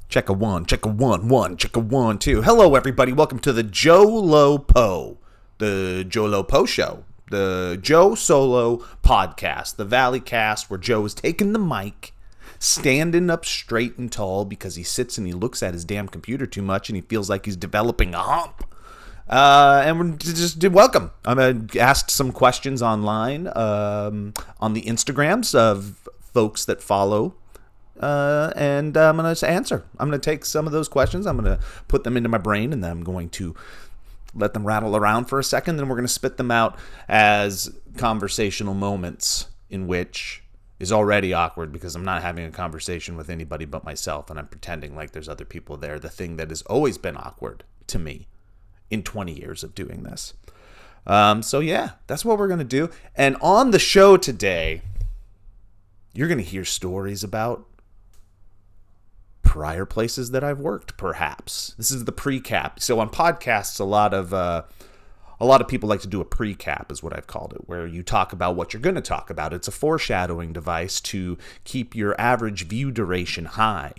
Check a one, check a one, check a 1, 2. Hello, everybody. Welcome to the Joe Lopo, the Joe Lopo Show, the Joe Solo podcast, the Valley Cast, where Joe is taking the mic, standing up straight and tall because he sits and he looks at his damn computer too much and he feels like he's developing a hump. And we're just welcome. I'm asked some questions online on the Instagrams of folks that follow. And I'm going to answer. I'm going to take some of those questions. I'm going to put them into my brain, and then I'm going to let them rattle around for a second. Then we're going to spit them out as conversational moments in which is already awkward because I'm not having a conversation with anybody but myself, and I'm pretending like there's other people there. The thing that has always been awkward to me in 20 years of doing this. So yeah, that's what we're going to do. And on the show today, you're going to hear stories about prior places that I've worked, perhaps. This is the pre-cap. So on podcasts, a lot of people like to do a pre-cap, is what I've called it, where you talk about what you're going to talk about. It's a foreshadowing device to keep your average view duration high.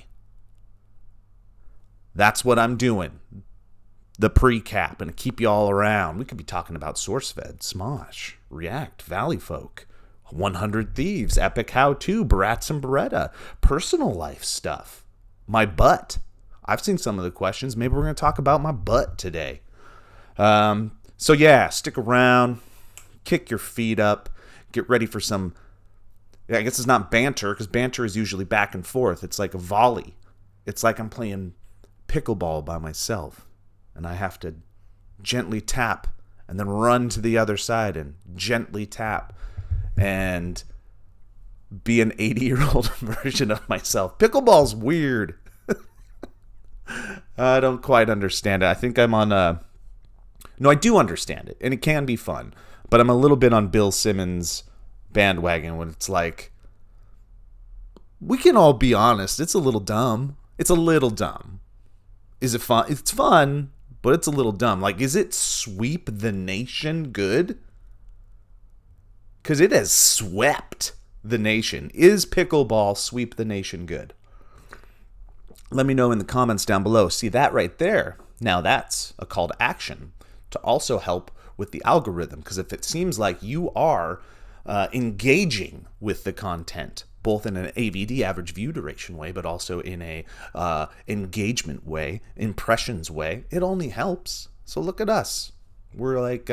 That's what I'm doing. The pre-cap, and keep you all around. We could be talking about SourceFed, Smosh, React, Valleyfolk, 100 Thieves, Epic How-To, Barats and Bereta, personal life stuff. My butt. I've seen some of the questions. Maybe we're going to talk about my butt today. So yeah, stick around, kick your feet up, get ready for some, I guess it's not banter, because banter is usually back and forth. It's like a volley. It's like I'm playing pickleball by myself, and I have to gently tap and then run to the other side and gently tap and be an 80-year-old version of myself. Pickleball's weird. I don't quite understand it. I think I'm on No, I do understand it, and it can be fun. But I'm a little bit on Bill Simmons' bandwagon when it's like, we can all be honest, it's a little dumb. It's a little dumb. Is it fun? It's fun, but it's a little dumb. Like, is it sweep the nation good? Because it has swept the nation. Is pickleball sweep the nation good? Let me know in the comments down below. See that right there? Now that's a call to action to also help with the algorithm, because if it seems like you are engaging with the content, both in an AVD, average view duration way, but also in a engagement way, impressions way, it only helps. So look at us. We're like,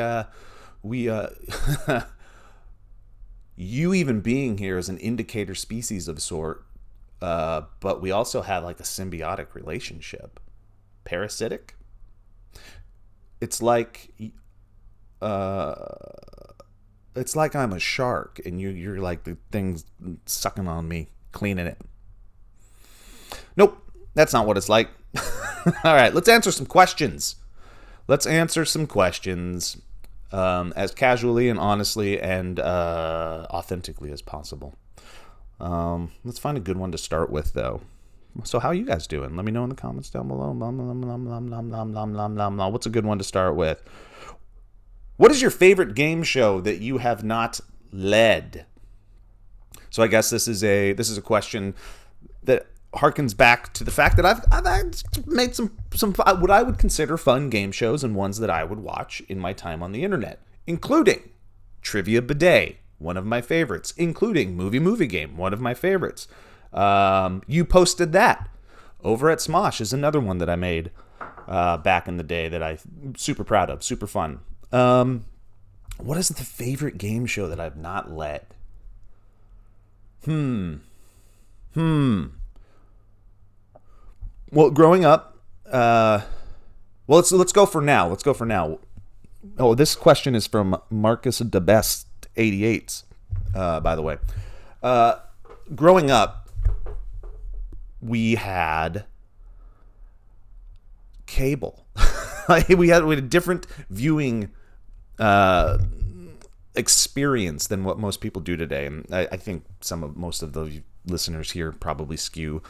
you even being here is an indicator species of sort, but we also have like a symbiotic relationship. Parasitic? It's like I'm a shark and you're like the thing's sucking on me, cleaning it. Nope, that's not what it's like. All right, let's answer some questions. As casually and honestly and authentically as possible. Let's find a good one to start with, though. So how are you guys doing? Let me know in the comments down below. What's a good one to start with? What is your favorite game show that you have not led? So I guess this is a question that harkens back to the fact that I've made some what I would consider fun game shows and ones that I would watch in my time on the internet, including Trivia Bidet, one of my favorites, including Movie Game, one of my favorites. You posted that over at Smosh is another one that I made back in the day that I'm super proud of, super fun. What is the favorite game show that I've not led? Well, growing up, let's go for now. Oh, this question is from Marcus the Best 88, by the way. Growing up, we had cable. we had a different viewing experience than what most people do today, and I think most of the listeners here probably skew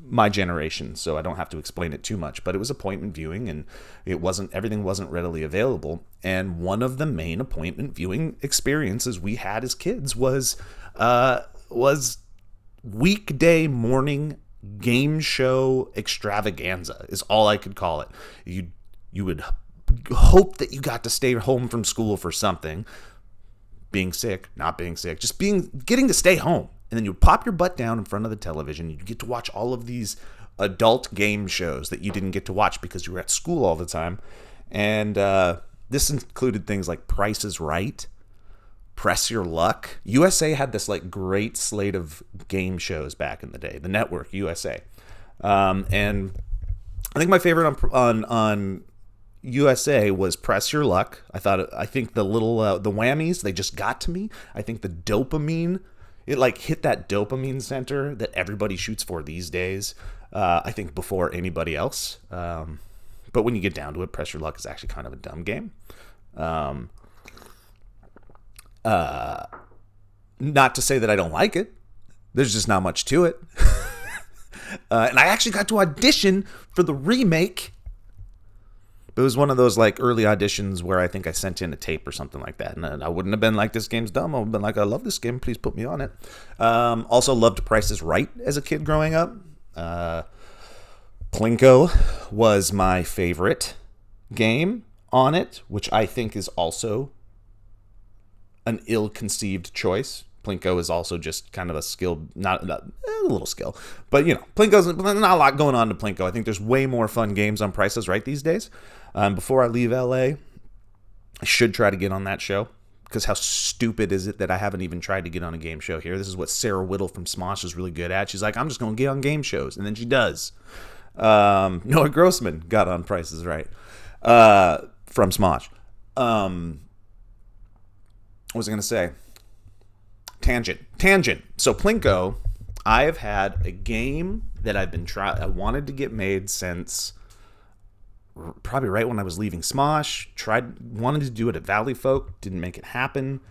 my generation, so I don't have to explain it too much. But it was appointment viewing, and everything wasn't readily available. And one of the main appointment viewing experiences we had as kids was weekday morning game show extravaganza is all I could call it. You would hope that you got to stay home from school for something, being sick, not being sick, just getting to stay home. And then you would pop your butt down in front of the television. You get to watch all of these adult game shows that you didn't get to watch because you were at school all the time. And this included things like Price is Right, Press Your Luck. USA had this like great slate of game shows back in the day. The network, USA. And I think my favorite on USA was Press Your Luck. I think the little the whammies, they just got to me. I think the dopamine, it like hit that dopamine center that everybody shoots for these days. I think before anybody else. But when you get down to it, Press Your Luck is actually kind of a dumb game. Not to say that I don't like it. There's just not much to it. And I actually got to audition for the remake. It was one of those like early auditions where I think I sent in a tape or something like that. And I wouldn't have been like, this game's dumb. I would have been like, I love this game. Please put me on it. Also loved Price is Right as a kid growing up. Plinko was my favorite game on it, which I think is also an ill-conceived choice. Plinko is also just kind of a skill, not a little skill, but Plinko's not a lot going on to Plinko. I think there's way more fun games on Price is Right these days. Before I leave LA, I should try to get on that show, because how stupid is it that I haven't even tried to get on a game show here? This is what Sarah Whittle from Smosh is really good at. She's like, I'm just going to get on game shows, and then she does. Noah Grossman got on Price is Right from Smosh. What was I going to say? Tangent. So Plinko, I have had a game that I've been I wanted to get made since probably right when I was leaving Smosh. Wanted to do it at Valleyfolk, didn't make it happen.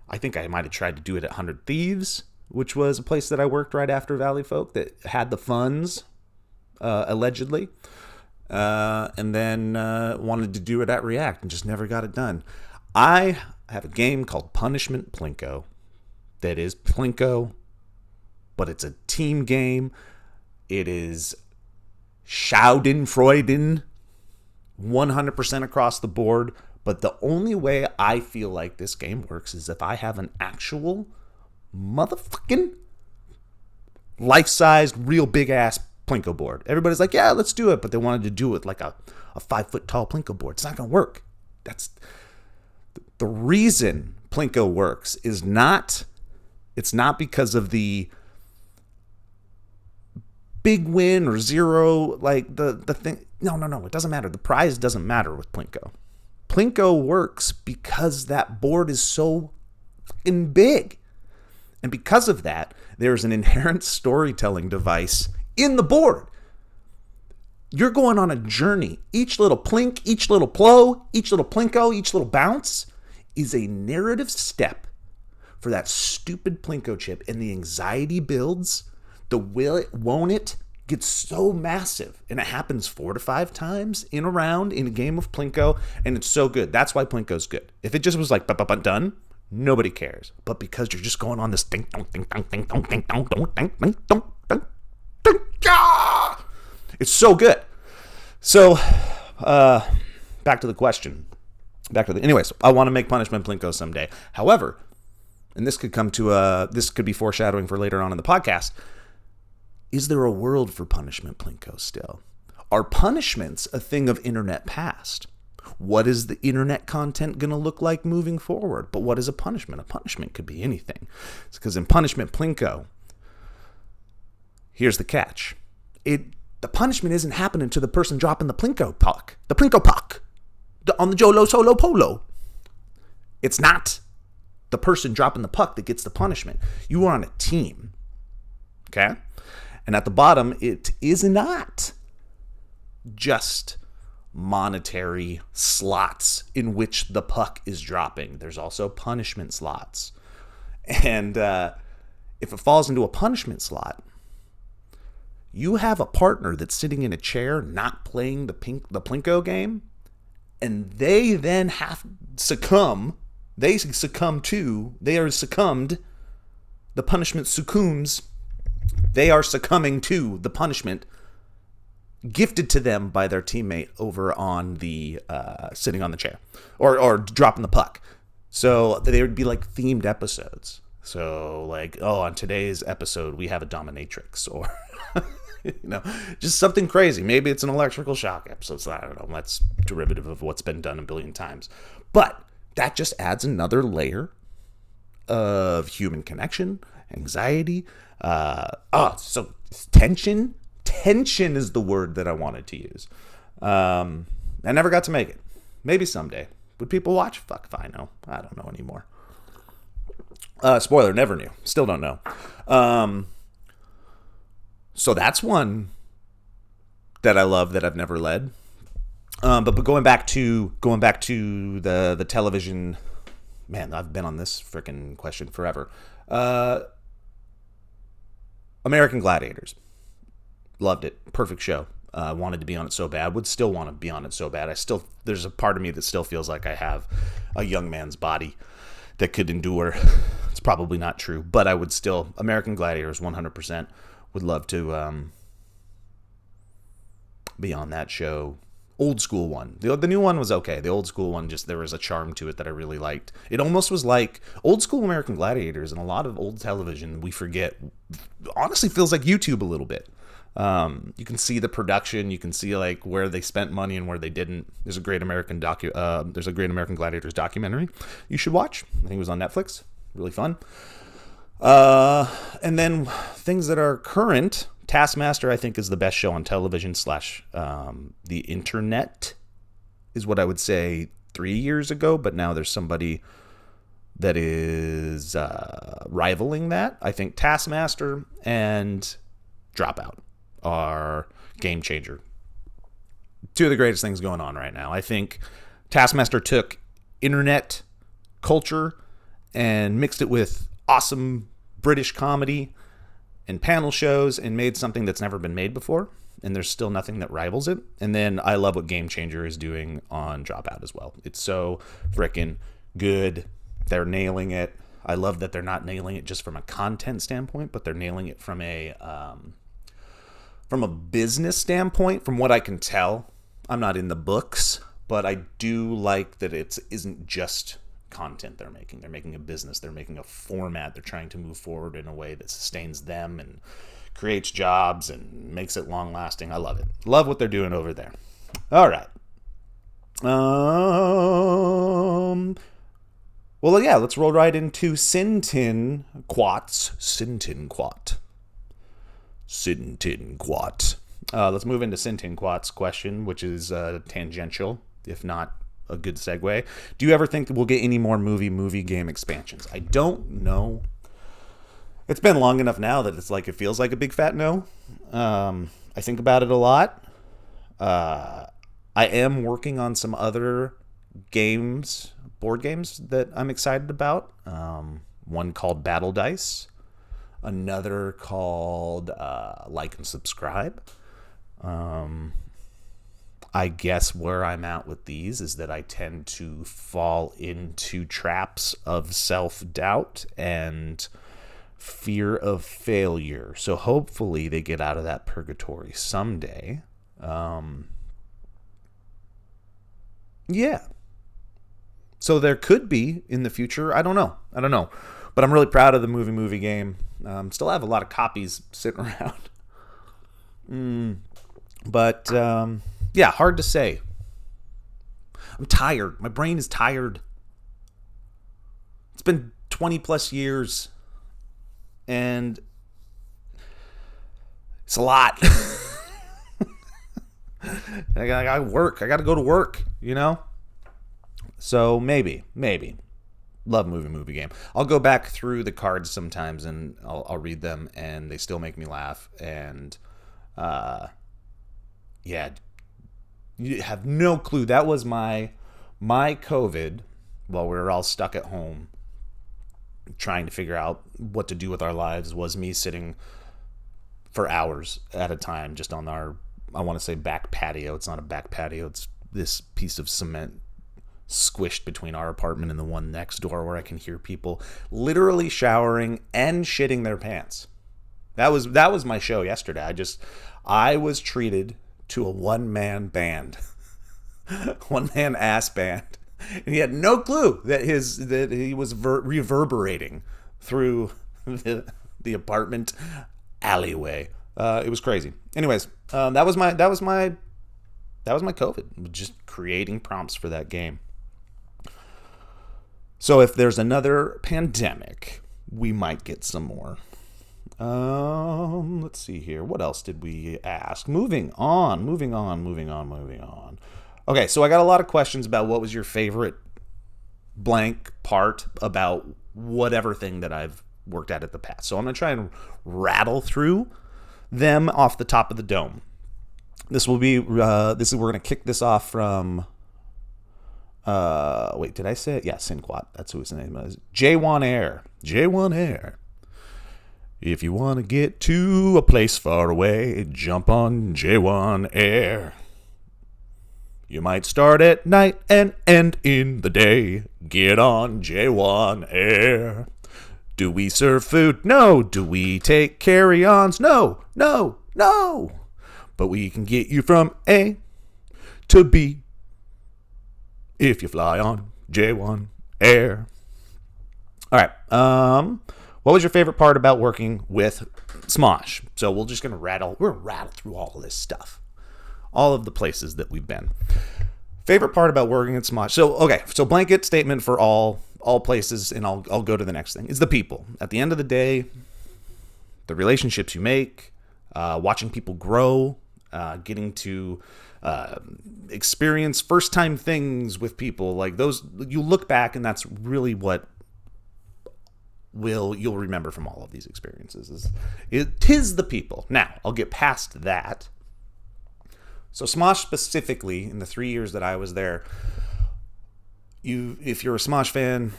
I think I might have tried to do it at 100 Thieves, which was a place that I worked right after Valleyfolk that had the funds, allegedly. And then wanted to do it at React and just never got it done. I have a game called Punishment Plinko that is Plinko, but it's a team game. It is Schadenfreude 100% across the board. But the only way I feel like this game works is if I have an actual motherfucking life-sized, real big-ass Plinko board. Everybody's like, yeah, let's do it. But they wanted to do it like a 5-foot-tall Plinko board. It's not going to work. That's the reason Plinko works is not... It's not because of the big win or zero, like the thing. No. It doesn't matter. The prize doesn't matter with Plinko. Plinko works because that board is so fucking big. And because of that, there's an inherent storytelling device in the board. You're going on a journey. Each little plink, each little plow, each little Plinko, each little bounce is a narrative step for that stupid Plinko chip, and the anxiety builds. The will it, won't it gets so massive, and it happens 4 to 5 times in a round in a game of Plinko, and it's so good. That's why Plinko's good. If it just was like done, nobody cares. But because you're just going on this ding dong ding dong ding dong ding dong dong ding ding dong ding ding, it's so good. So, back to the question. Anyways, I want to make Punishment Plinko someday. However, and this could be foreshadowing for later on in the podcast. Is there a world for Punishment Plinko still? Are punishments a thing of internet past? What is the internet content going to look like moving forward? But what is a punishment? A punishment could be anything. It's because in Punishment Plinko, here's the catch. The punishment isn't happening to the person dropping the Plinko puck. The Plinko puck. On the Jolo Solo Polo. It's not the person dropping the puck that gets the punishment. You are on a team. Okay? And at the bottom, it is not just monetary slots in which the puck is dropping. There's also punishment slots. And if it falls into a punishment slot, you have a partner that's sitting in a chair not playing the Plinko game, and they then succumbed. The punishment succumbs they are succumbing to the punishment gifted to them by their teammate over on the sitting on the chair or dropping the puck. So they would be like themed episodes. So like, oh, on today's episode we have a dominatrix, or just something crazy. Maybe it's an electrical shock episode. So I don't know. That's derivative of what's been done a billion times. But that just adds another layer of human connection, anxiety. So tension. Tension is the word that I wanted to use. I never got to make it. Maybe someday. Would people watch? Fuck if I know. I don't know anymore. Spoiler, never knew. Still don't know. So that's one that I love that I've never led. But going back to the television, man, I've been on this freaking question forever. American Gladiators. Loved it. Perfect show. Wanted to be on it so bad. Would still want to be on it so bad. There's a part of me that still feels like I have a young man's body that could endure. It's probably not true, but I would still, American Gladiators 100%, would love to be on that show. Old school one. The new one was okay. The old school one, just there was a charm to it that I really liked. It almost was like old school American Gladiators, and a lot of old television we forget. Honestly, feels like YouTube a little bit. You can see the production. You can see like where they spent money and where they didn't. There's a great American Gladiators documentary you should watch. I think it was on Netflix. Really fun. And then things that are current. Taskmaster, I think, is the best show on television / the internet, is what I would say 3 years ago. But now there's somebody that is rivaling that. I think Taskmaster and Dropout are game changer. Two of the greatest things going on right now. I think Taskmaster took internet culture and mixed it with awesome British comedy and panel shows and made something that's never been made before. And there's still nothing that rivals it. And then I love what Game Changer is doing on Dropout as well. It's so freaking good. They're nailing it. I love that they're not nailing it just from a content standpoint, but they're nailing it from a business standpoint. From what I can tell, I'm not in the books, but I do like that it isn't just content they're making. They're making a business. They're making a format. They're trying to move forward in a way that sustains them and creates jobs and makes it long lasting. I love it. Love what they're doing over there. All right. Well, yeah, let's roll right into Sintin Quats. Sintin Quat. Let's move into Sintin Quat's question, which is tangential, if not a good segue. Do you ever think that we'll get any more movie game expansions? I don't know. It's been long enough now that it feels like a big fat no. I think about it a lot. I am working on some other board games that I'm excited about. One called Battle Dice, another called Like and Subscribe. I guess where I'm at with these is that I tend to fall into traps of self-doubt and fear of failure. So hopefully they get out of that purgatory someday. Yeah. So there could be in the future. I don't know. But I'm really proud of the movie game. Still have a lot of copies sitting around. But yeah, hard to say. I'm tired. My brain is tired. It's been 20 plus years. And it's a lot. I gotta work. I gotta go to work, So maybe. Love movie game. I'll go back through the cards sometimes and I'll read them and they still make me laugh. And yeah, you have no clue. That was my COVID while we were all stuck at home trying to figure out what to do with our lives, was me sitting for hours at a time just on our, I want to say, back patio. It's not a back patio. It's this piece of cement squished between our apartment and the one next door, where I can hear people literally showering and shitting their pants. That was my show yesterday. I was treated to a one-man band. One-man ass band. And he had no clue that he was reverberating through the apartment alleyway. It was crazy. Anyways, that was my COVID. Just creating prompts for that game. So if there's another pandemic, we might get some more. Let's see here. What else did we ask? Moving on. Okay, so I got a lot of questions about what was your favorite blank part about whatever thing that I've worked at the past. So I'm going to try and rattle through them off the top of the dome. We're going to kick this off from, wait, did I say it? Yeah, Sinquat. That's who his name is. J1 Air. J1 Air. If you want to get to a place far away, jump on J1 Air. You might start at night and end in the day. Get on J1 Air. Do we serve food? No. Do we take carry-ons? No. But we can get you from A to B if you fly on J1 Air. All right. What was your favorite part about working with Smosh? So we're gonna rattle through all of this stuff, all of the places that we've been. Favorite part about working at Smosh. So blanket statement for all places, and I'll go to the next thing. Is the people. At the end of the day, the relationships you make, watching people grow, getting to experience first time things with people like those. You look back, and that's really what you'll remember from all of these experiences. Tis the people. Now, I'll get past that. So Smosh specifically, in the 3 years that I was there, if you're a Smosh fan,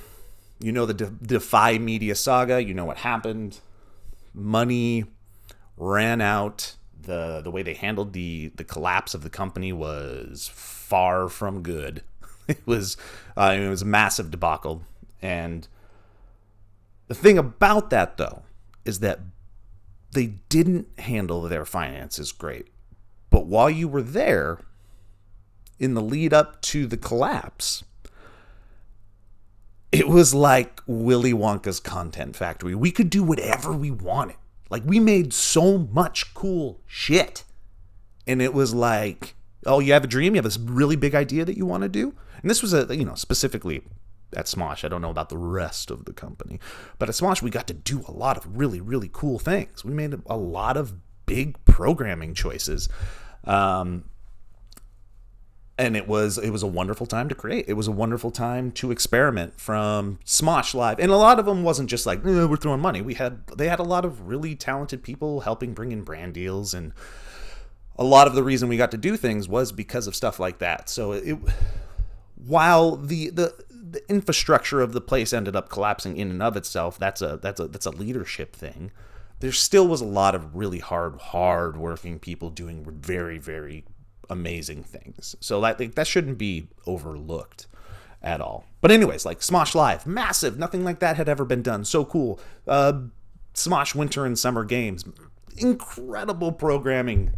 you know the Defy Media saga. You know what happened. Money ran out. The way they handled the collapse of the company was far from good. It was a massive debacle. And the thing about that, though, is that they didn't handle their finances great. But while you were there, in the lead up to the collapse, it was like Willy Wonka's content factory. We could do whatever we wanted. Like, we made so much cool shit. And it was like, oh, you have a dream? You have this really big idea that you want to do? And this was specifically at Smosh. I don't know about the rest of the company. But at Smosh, we got to do a lot of really, really cool things. We made a lot of big programming choices. And it was a wonderful time to create. It was a wonderful time to experiment from Smosh Live. And a lot of them wasn't just like, we're throwing money. They had a lot of really talented people helping bring in brand deals. And a lot of the reason we got to do things was because of stuff like that. So while the infrastructure of the place ended up collapsing in and of itself, that's a leadership thing. There still was a lot of really hard working people doing very, very amazing things. So that shouldn't be overlooked at all. But anyways, like Smosh Live, massive. Nothing like that had ever been done. So cool. Smosh Winter and Summer Games, incredible programming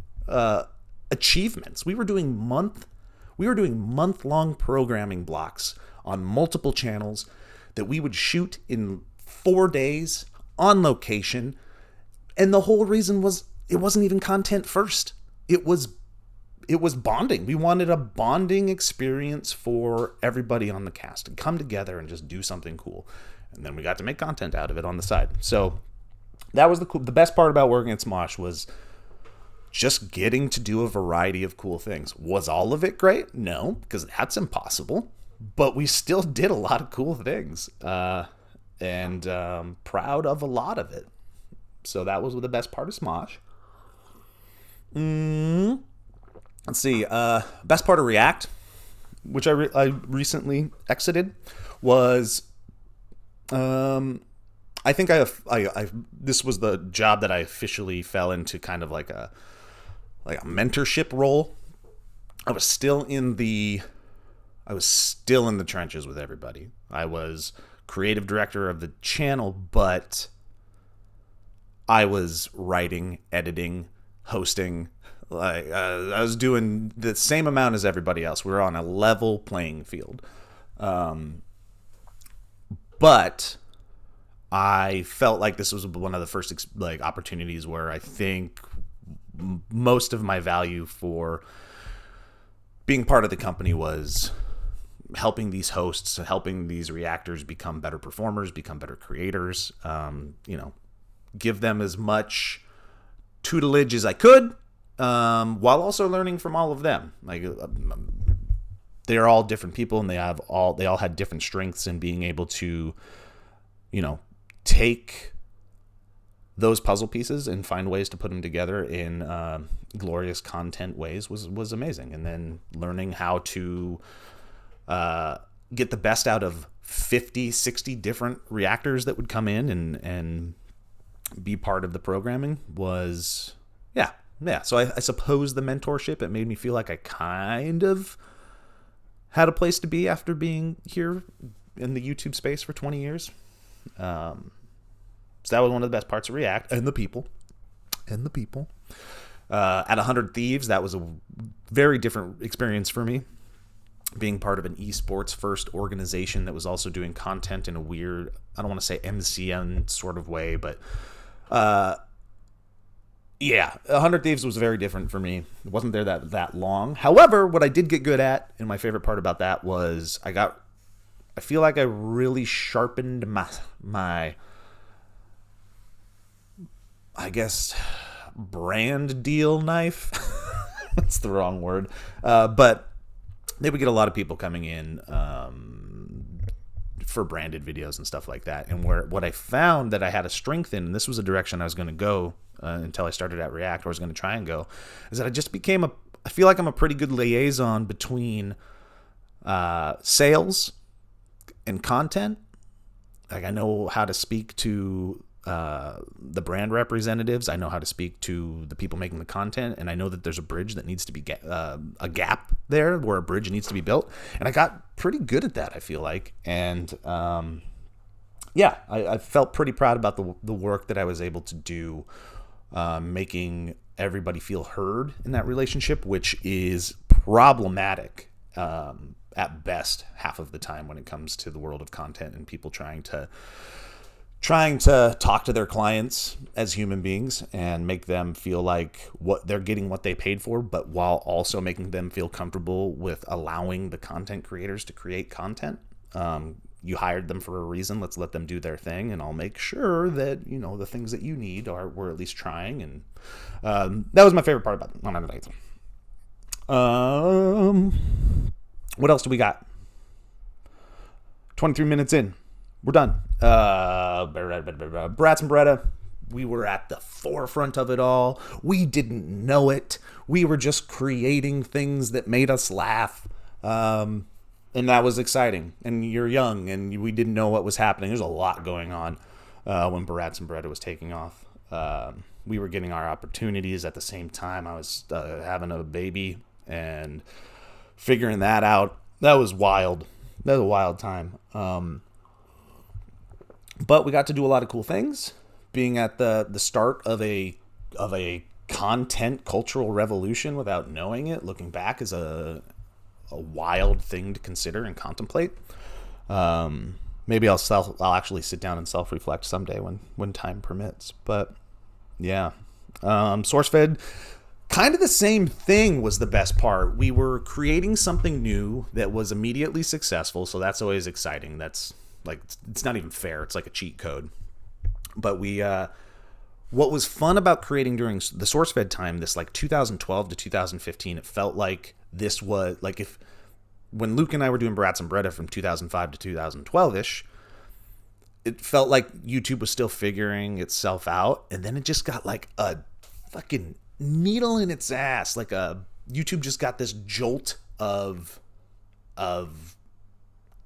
achievements. We were doing month-long programming blocks on multiple channels that we would shoot in 4 days on location. And the whole reason was it wasn't even content first. It was bonding. We wanted a bonding experience for everybody on the cast to come together and just do something cool. And then we got to make content out of it on the side. So that was the best part about working at Smosh was just getting to do a variety of cool things. Was all of it great? No, because that's impossible. But we still did a lot of cool things. And proud of a lot of it. So that was the best part of Smosh. Let's see. Best part of React, which I recently exited, was I think this was the job that I officially fell into, kind of like a mentorship role. I was still in the trenches with everybody. I was creative director of the channel, but I was writing, editing, hosting. Like I was doing the same amount as everybody else. We were on a level playing field. But I felt like this was one of the first opportunities where I think most of my value for being part of the company was helping these hosts, helping these reactors become better performers, become better creators, give them as much tutelage as I could, while also learning from all of them. They're all different people, and they all had different strengths, and being able to, take those puzzle pieces and find ways to put them together in glorious content ways was amazing. And then learning how to get the best out of 50, 60 different reactors that would come in and be part of the programming was, yeah. So I suppose the mentorship, it made me feel like I kind of had a place to be after being here in the YouTube space for 20 years. So that was one of the best parts of React, and the people. At 100 Thieves, that was a very different experience for me. Being part of an esports first organization that was also doing content in a weird, I don't want to say MCN sort of way, but 100 Thieves was very different for me. It wasn't there that long. However, what I did get good at, and my favorite part about that was I feel like I really sharpened my I guess brand deal knife. That's the wrong word. But they would get a lot of people coming in for branded videos and stuff like that. And what I found that I had a strength in, and this was a direction I was going to go until I started at React, or I was going to try and go, is that I just became I feel like I'm a pretty good liaison between sales and content. Like I know how to speak to the brand representatives. I know how to speak to the people making the content, and I know that there's a bridge that needs to be a gap there where a bridge needs to be built, and I got pretty good at that, I feel like. And I felt pretty proud about the work that I was able to do, making everybody feel heard in that relationship, which is problematic at best half of the time when it comes to the world of content and people trying to talk to their clients as human beings and make them feel like what they're getting what they paid for, but while also making them feel comfortable with allowing the content creators to create content. You hired them for a reason. Let's let them do their thing, and I'll make sure that the things that you need we're at least trying. And that was my favorite part about it. What else do we got? 23 minutes in. We're done. Barats and Bereta. We were at the forefront of it all. We didn't know it. We were just creating things that made us laugh. And that was exciting. And you're young, and we didn't know what was happening. There's a lot going on when Barats and Bereta was taking off. We were getting our opportunities at the same time. I was having a baby and figuring that out. That was wild. That was a wild time. But we got to do a lot of cool things. Being at the start of a content cultural revolution without knowing it, looking back, is a wild thing to consider and contemplate. Maybe I'll actually sit down and self-reflect someday when time permits. But yeah, SourceFed, kind of the same thing was the best part. We were creating something new that was immediately successful, so that's always exciting. That's like, it's not even fair. It's like a cheat code. But what was fun about creating during the SourceFed time, this like 2012 to 2015, it felt like this was like when Luke and I were doing Barats and Bereta from 2005 to 2012-ish, it felt like YouTube was still figuring itself out. And then it just got like a fucking needle in its ass. Like YouTube just got this jolt of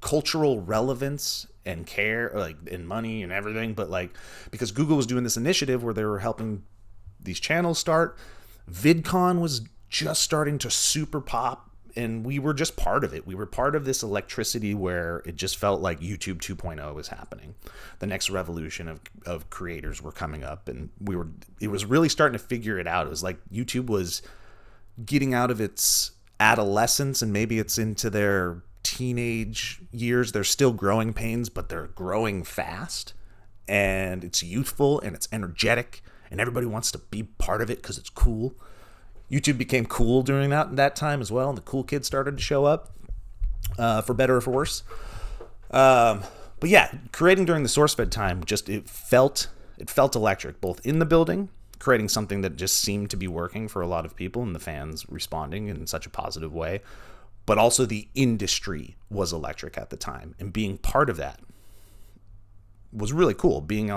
cultural relevance and care, like, and money and everything. But like, because Google was doing this initiative where they were helping these channels start, VidCon was just starting to super pop and we were just part of it. We were part of this electricity where it just felt like YouTube 2.0 was happening. The next revolution of creators were coming up, and it was really starting to figure it out. It was like YouTube was getting out of its adolescence, and maybe it's into their teenage years. They're still growing pains, but they're growing fast, and it's youthful and it's energetic, and everybody wants to be part of it because it's cool. YouTube became cool during that time as well, and the cool kids started to show up, for better or for worse. But yeah, creating during the SourceFed time, it felt electric, both in the building, creating something that just seemed to be working for a lot of people and the fans responding in such a positive way, but also the industry was electric at the time, and being part of that was really cool. Being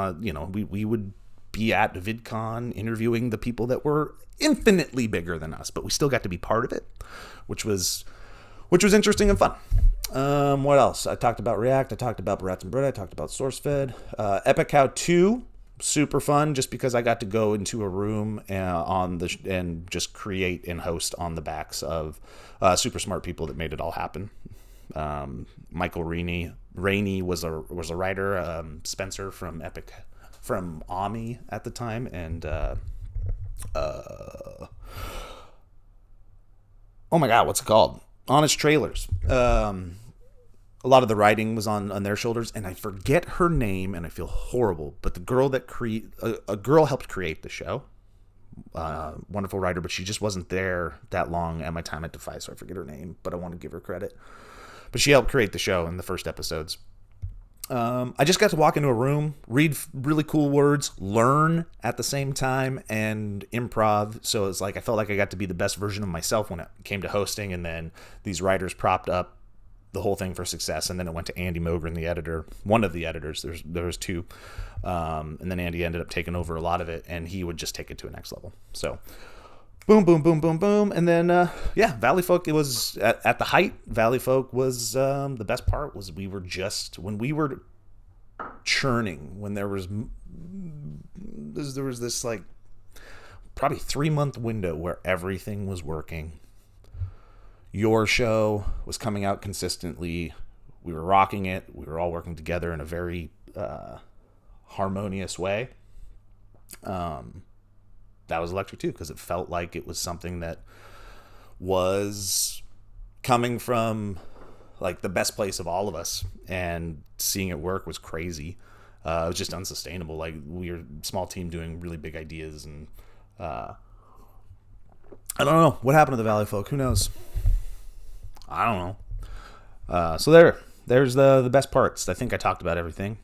we would be at VidCon interviewing the people that were infinitely bigger than us, but we still got to be part of it, which was interesting and fun. What else? I talked about React. I talked about Barats and Bereta. I talked about SourceFed. Epic How 2, super fun, just because I got to go into a room and just create and host on the backs of super smart people that made it all happen. Michael Rainey was a writer. Spencer from Ami at the time, and oh my god, what's it called? Honest Trailers. A lot of the writing was on their shoulders, and I forget her name, and I feel horrible. But the girl that a girl helped create the show. Wonderful writer, but she just wasn't there that long at my time at Defy, so I forget her name. But I want to give her credit. But she helped create the show in the first episodes. I just got to walk into a room, read really cool words, learn at the same time, and improv. So it's like I felt like I got to be the best version of myself when it came to hosting, and then these writers propped up the whole thing for success. And then it went to Andy Mogren, the editor, one of the editors. There was two, and then Andy ended up taking over a lot of it, and he would just take it to a next level. So boom, boom, boom, boom, boom. And then, Valleyfolk, it was at the height. Valleyfolk was, the best part was when we were churning, when there was this like probably 3-month window where everything was working. Your show was coming out consistently. We were rocking it. We were all working together in a very harmonious way. That was electric too, because it felt like it was something that was coming from like the best place of all of us, and seeing it work was crazy. It was just unsustainable. Like, we were a small team doing really big ideas, and I don't know what happened to the Valleyfolk. Who knows? I don't know. So there's the best parts. I think I talked about everything.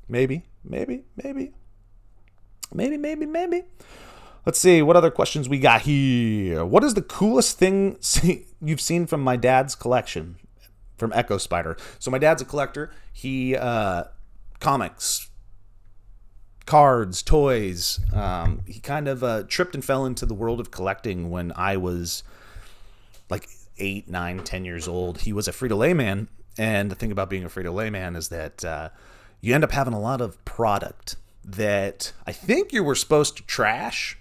Maybe. Let's see, what other questions we got here? What is the coolest thing you've seen from my dad's collection? From Echo Spider. So my dad's a collector. He, comics, cards, toys. He kind of tripped and fell into the world of collecting when I was like 8, 9, 10 years old. He was a Frito-Lay man. And the thing about being a Frito-Lay man is that you end up having a lot of product that I think you were supposed to trash,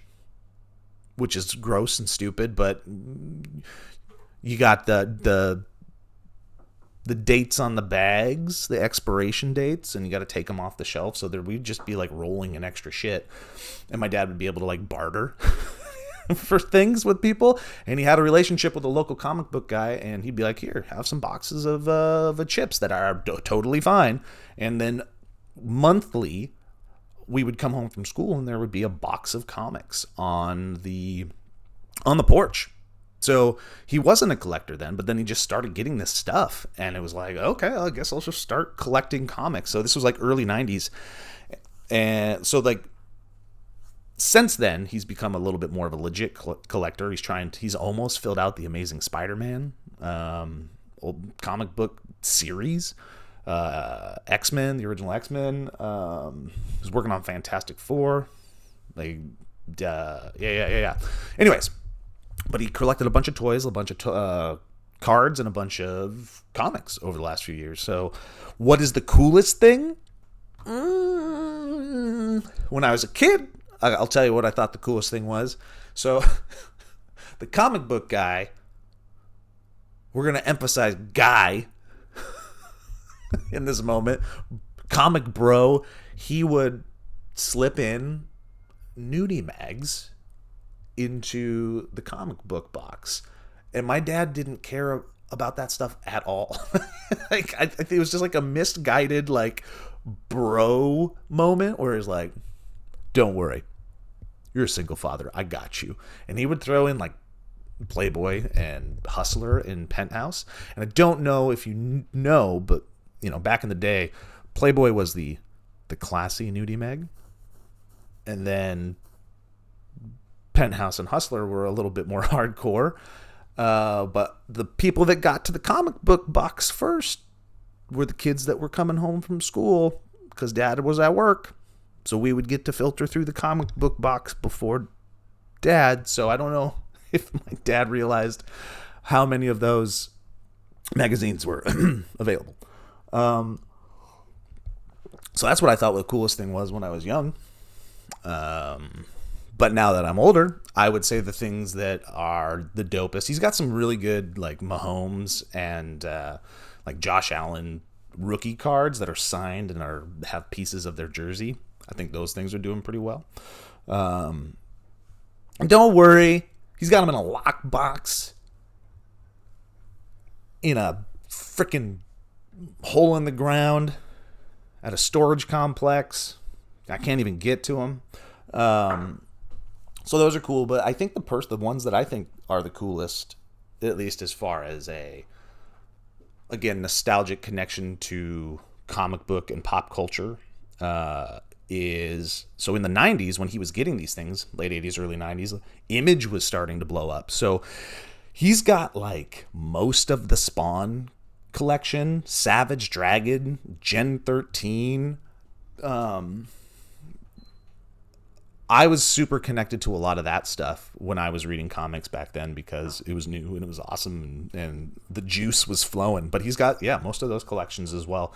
which is gross and stupid, but you got the dates on the bags, the expiration dates, and you got to take them off the shelf. So we'd just be like rolling in extra shit, and my dad would be able to like barter for things with people. And he had a relationship with a local comic book guy, and he'd be like, "Here, have some boxes of chips that are totally fine." And then monthly, we would come home from school, and there would be a box of comics on the porch. So he wasn't a collector then, but then he just started getting this stuff, and it was like, okay, I guess I'll just start collecting comics. So this was like early 90s. And so like since then, he's become a little bit more of a legit collector. He's almost filled out the Amazing Spider-Man old comic book series. X-Men, the original X-Men. He's working on Fantastic Four. Yeah. Anyways, but he collected a bunch of toys, a bunch of cards, and a bunch of comics over the last few years. So what is the coolest thing? When I was a kid, I'll tell you what I thought the coolest thing was. So the comic book guy we're going to emphasize guy in this moment. Comic bro, he would slip in nudie mags into the comic book box. And my dad didn't care about that stuff at all. Like, I think it was just like a misguided, like, bro moment where he's like, don't worry, you're a single father, I got you. And he would throw in like Playboy and Hustler in Penthouse. And I don't know if you know, but back in the day, Playboy was the classy nudie mag, and then Penthouse and Hustler were a little bit more hardcore. But the people that got to the comic book box first were the kids that were coming home from school because dad was at work. So we would get to filter through the comic book box before dad. So I don't know if my dad realized how many of those magazines were available. So that's what I thought the coolest thing was when I was young. But now that I'm older, I would say the things that are the dopest. He's got some really good like Mahomes and like Josh Allen rookie cards that are signed and have pieces of their jersey. I think those things are doing pretty well. And don't worry, he's got them in a lockbox in a freaking hole in the ground at a storage complex. I can't even get to them. So those are cool, but I think the ones that I think are the coolest, at least as far as nostalgic connection to comic book and pop culture, is so in the 90s when he was getting these things, late 80s, early 90s, Image was starting to blow up. So he's got like most of the Spawn collection, Savage Dragon, Gen 13. I was super connected to a lot of that stuff when I was reading comics back then because it was new and it was awesome and the juice was flowing. But he's got, most of those collections as well.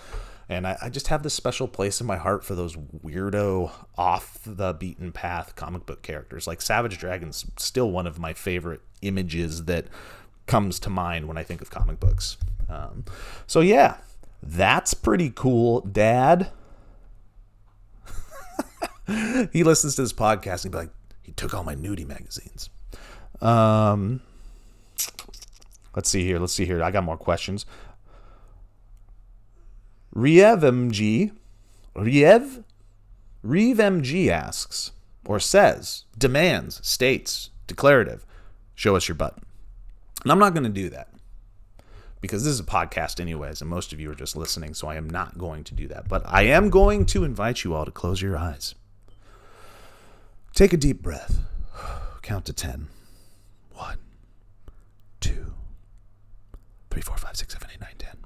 And I just have this special place in my heart for those weirdo, off the beaten path comic book characters. Like Savage Dragon's still one of my favorite images that comes to mind when I think of comic books. So yeah, that's pretty cool, Dad. He listens to this podcast and he'd be like, he took all my nudie magazines. Let's see here. I got more questions. RevMG asks, or says, demands, states, declarative, show us your butt. And I'm not going to do that because this is a podcast anyways, and most of you are just listening, so I am not going to do that. But I am going to invite you all to close your eyes. Take a deep breath. Count to 10. 1, 2, 3, 4, 5, 6, 7, 8, 9, 10.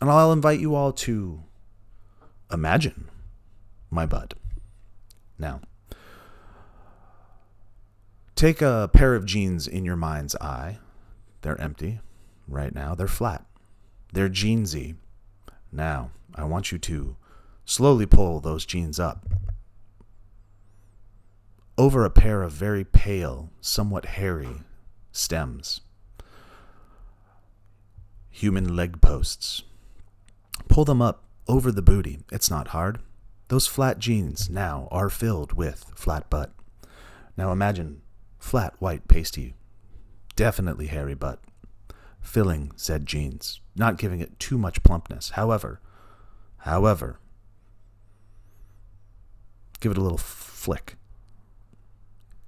And I'll invite you all to imagine my butt. Now, take a pair of jeans in your mind's eye. They're empty right now. They're flat. They're jeansy. Now, I want you to slowly pull those jeans up over a pair of very pale, somewhat hairy stems. Human leg posts. Pull them up over the booty. It's not hard. Those flat jeans now are filled with flat butt. Now imagine flat, white, pasty, definitely hairy butt, filling said jeans, not giving it too much plumpness. However, give it a little flick.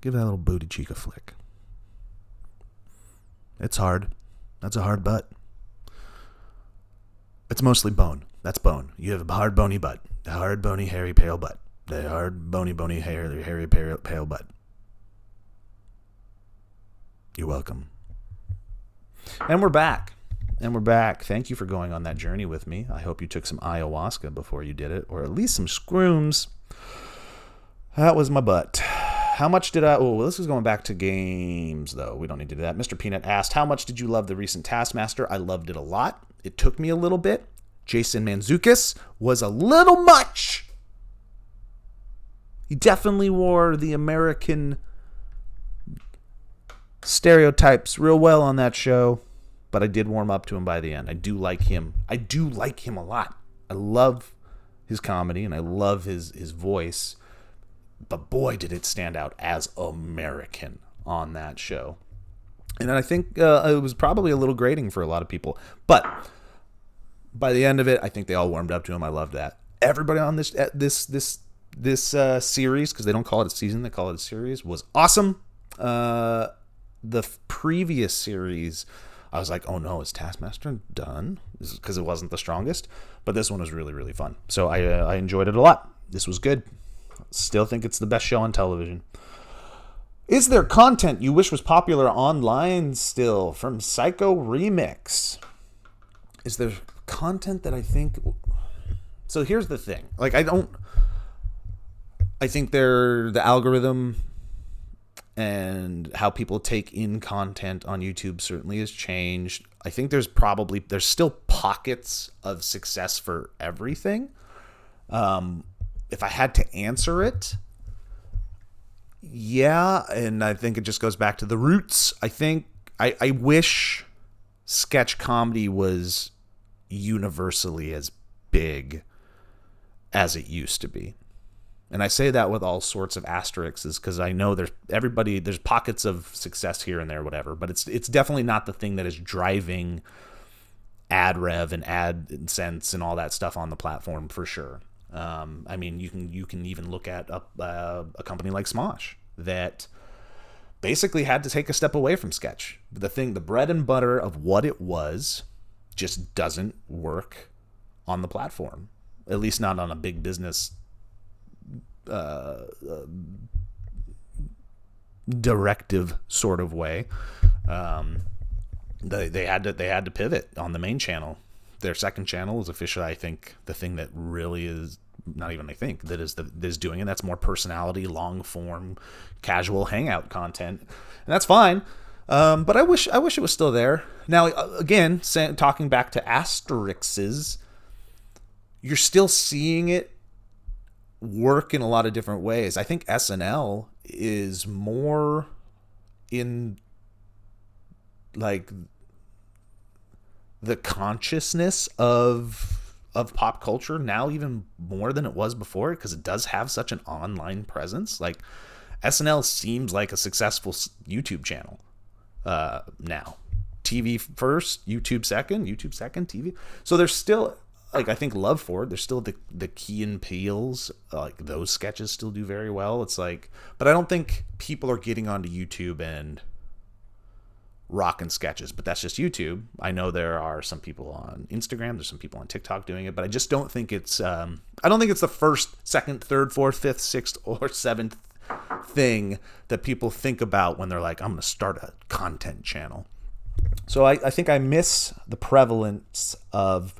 Give that little booty cheek a flick. It's hard. That's a hard butt. It's mostly bone. That's bone. You have a hard, bony butt. A hard, bony, hairy, pale butt. A hard, bony, hairy, pale butt. You're welcome. And we're back. Thank you for going on that journey with me. I hope you took some ayahuasca before you did it, or at least some scrooms. That was my butt. How much did this is going back to games, though. We don't need to do that. Mr. Peanut asked, how much did you love the recent Taskmaster? I loved it a lot. It took me a little bit. Jason Mantzoukas was a little much. He definitely wore the American stereotypes real well on that show, but I did warm up to him by the end. I do like him. I do like him a lot. I love his comedy and I love his voice, but boy, did it stand out as American on that show. And I think it was probably a little grating for a lot of people, but by the end of it, I think they all warmed up to him. I loved that. Everybody on this series, because they don't call it a season, they call it a series, was awesome. The previous series, I was like, oh no, is Taskmaster done? Because it wasn't the strongest. But this one was really, really fun. So I enjoyed it a lot. This was good. Still think it's the best show on television. Is there content you wish was popular online still? From Psycho Remix. Is there content that I think... So here's the thing. Like, I think the algorithm and how people take in content on YouTube certainly has changed. I think there's still pockets of success for everything. If I had to answer it, yeah, and I think it just goes back to the roots. I think I wish sketch comedy was universally as big as it used to be. And I say that with all sorts of asterisks because I know there's pockets of success here and there, whatever, but it's definitely not the thing that is driving ad rev and ad sense and all that stuff on the platform for sure. I mean, you can even look at a company like Smosh that basically had to take a step away from sketch. The bread and butter of what it was just doesn't work on the platform, at least not on a big business directive sort of way. They had to pivot on the main channel. Their second channel is officially, I think, the thing that really is not even, I think, that is doing it. That's more personality, long form, casual hangout content, and that's fine. But I wish it was still there. Now, again, talking back to asterisks, you're still seeing it work in a lot of different ways. I think SNL is more in like the consciousness of pop culture now, even more than it was before, because it does have such an online presence. Like SNL seems like a successful YouTube channel now. TV first, YouTube second, TV. So there's still, like, I think love for it. There's still the Key and Peele's, like those sketches still do very well. It's like, but I don't think people are getting onto YouTube and rocking sketches, but that's just YouTube. I know there are some people on Instagram, there's some people on TikTok doing it, but I just don't think it's I don't think it's the first, second, third, fourth, fifth, sixth, or seventh thing that people think about when they're like, I'm going to start a content channel. So I think I miss the prevalence of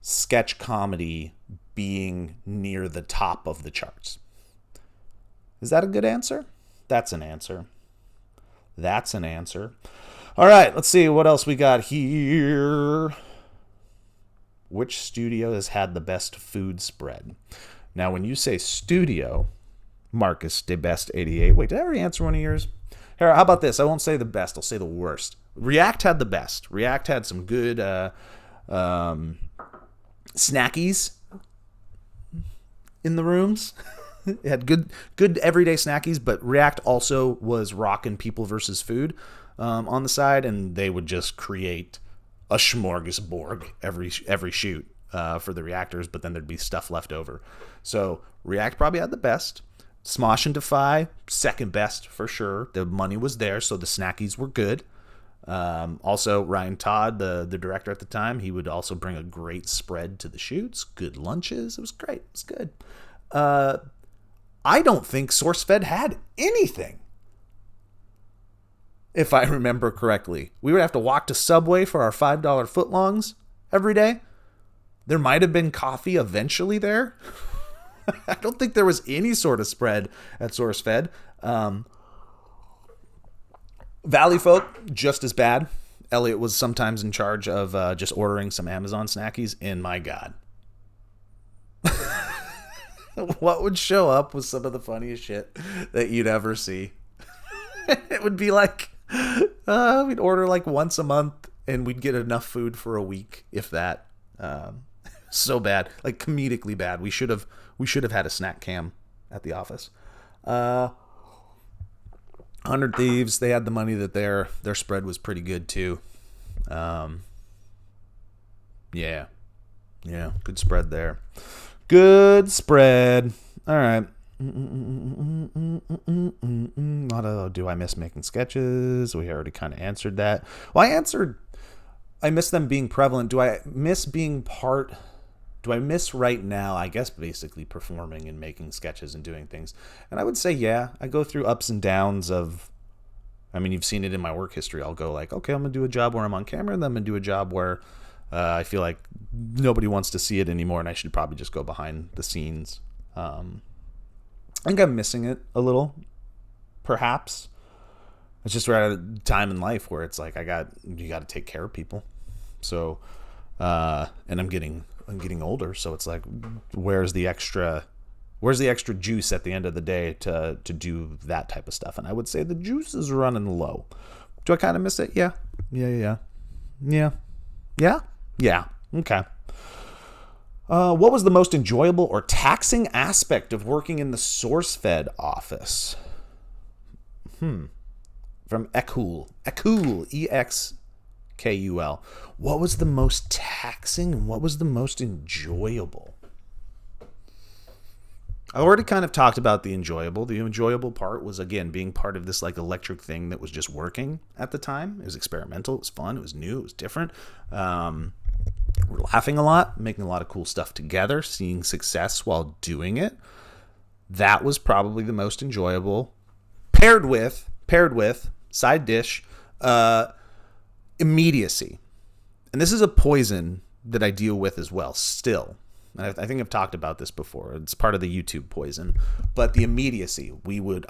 sketch comedy being near the top of the charts. Is that a good answer? That's an answer. All right, let's see what else we got here. Which studio has had the best food spread? Now, when you say studio, Marcus de Best 88. Wait, did I already answer one of yours? Here, how about this? I won't say the best. I'll say the worst. React had the best. React had some good snackies in the rooms. It had good everyday snackies, but React also was rocking people versus food on the side, and they would just create a smorgasbord every shoot for the reactors, but then there'd be stuff left over. So React probably had the best. Smosh and Defy, second best for sure. The money was there, so the snackies were good. Also, Ryan Todd, the director at the time, he would also bring a great spread to the shoots, good lunches. It was great. It was good. I don't think SourceFed had anything, if I remember correctly. We would have to walk to Subway for our $5 footlongs every day. There might have been coffee eventually there. I don't think there was any sort of spread at SourceFed. Valleyfolk, just as bad. Elliot was sometimes in charge of just ordering some Amazon snackies, and my God. What would show up was some of the funniest shit that you'd ever see. It would be like We'd order like once a month, and we'd get enough food for a week, if that. So bad, like comedically bad. We should have had a snack cam at the office. 100 Thieves, they had the money that their spread was pretty good too. Yeah, good spread there. Good spread. All right. Do I miss making sketches? We already kind of answered that. Well, I miss them being prevalent. Do I miss right now, I guess, basically performing and making sketches and doing things? And I would say, yeah, I go through ups and downs of, I mean, you've seen it in my work history. I'll go like, okay, I'm going to do a job where I'm on camera, and then I'm going to do a job where I feel like nobody wants to see it anymore, and I should probably just go behind the scenes. I think I'm missing it a little, perhaps. It's just we're at a time in life where it's like you got to take care of people. So, and I'm getting older, so it's like, where's the extra juice at the end of the day to do that type of stuff? And I would say the juice is running low. Do I kind of miss it? Yeah. Okay. What was the most enjoyable or taxing aspect of working in the SourceFed office? From Ekul, EXKUL. What was the most taxing and what was the most enjoyable? I already kind of talked about the enjoyable. The enjoyable part was, again, being part of this like electric thing that was just working at the time. It was experimental. It was fun. It was new. It was different. We're laughing a lot, making a lot of cool stuff together, seeing success while doing it. That was probably the most enjoyable. Paired with side dish, immediacy. And this is a poison that I deal with as well still. I think I've talked about this before. It's part of the YouTube poison. But the immediacy, we would,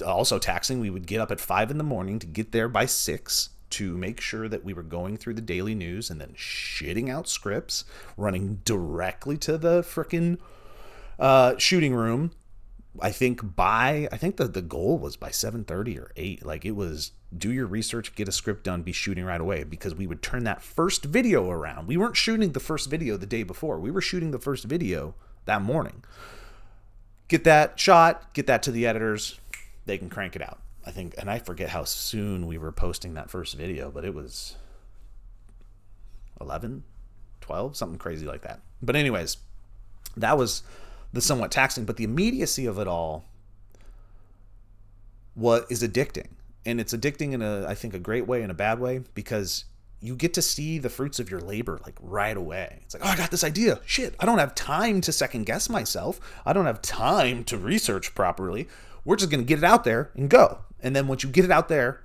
also taxing, we would get up at 5 a.m. to get there by 6 to make sure that we were going through the daily news and then shitting out scripts, running directly to the frickin' shooting room. I think the goal was by 7:30 or 8. Like, it was do your research, get a script done, be shooting right away, because we would turn that first video around. We weren't shooting the first video the day before. We were shooting the first video that morning. Get that shot, get that to the editors. They can crank it out. I think, and I forget how soon we were posting that first video, but it was 11, 12, something crazy like that. But anyways, that was the somewhat taxing, but the immediacy of it all is addicting. And it's addicting in I think a great way and a bad way, because you get to see the fruits of your labor like right away. It's like, oh, I got this idea. Shit, I don't have time to second guess myself. I don't have time to research properly. We're just going to get it out there and go. And then once you get it out there,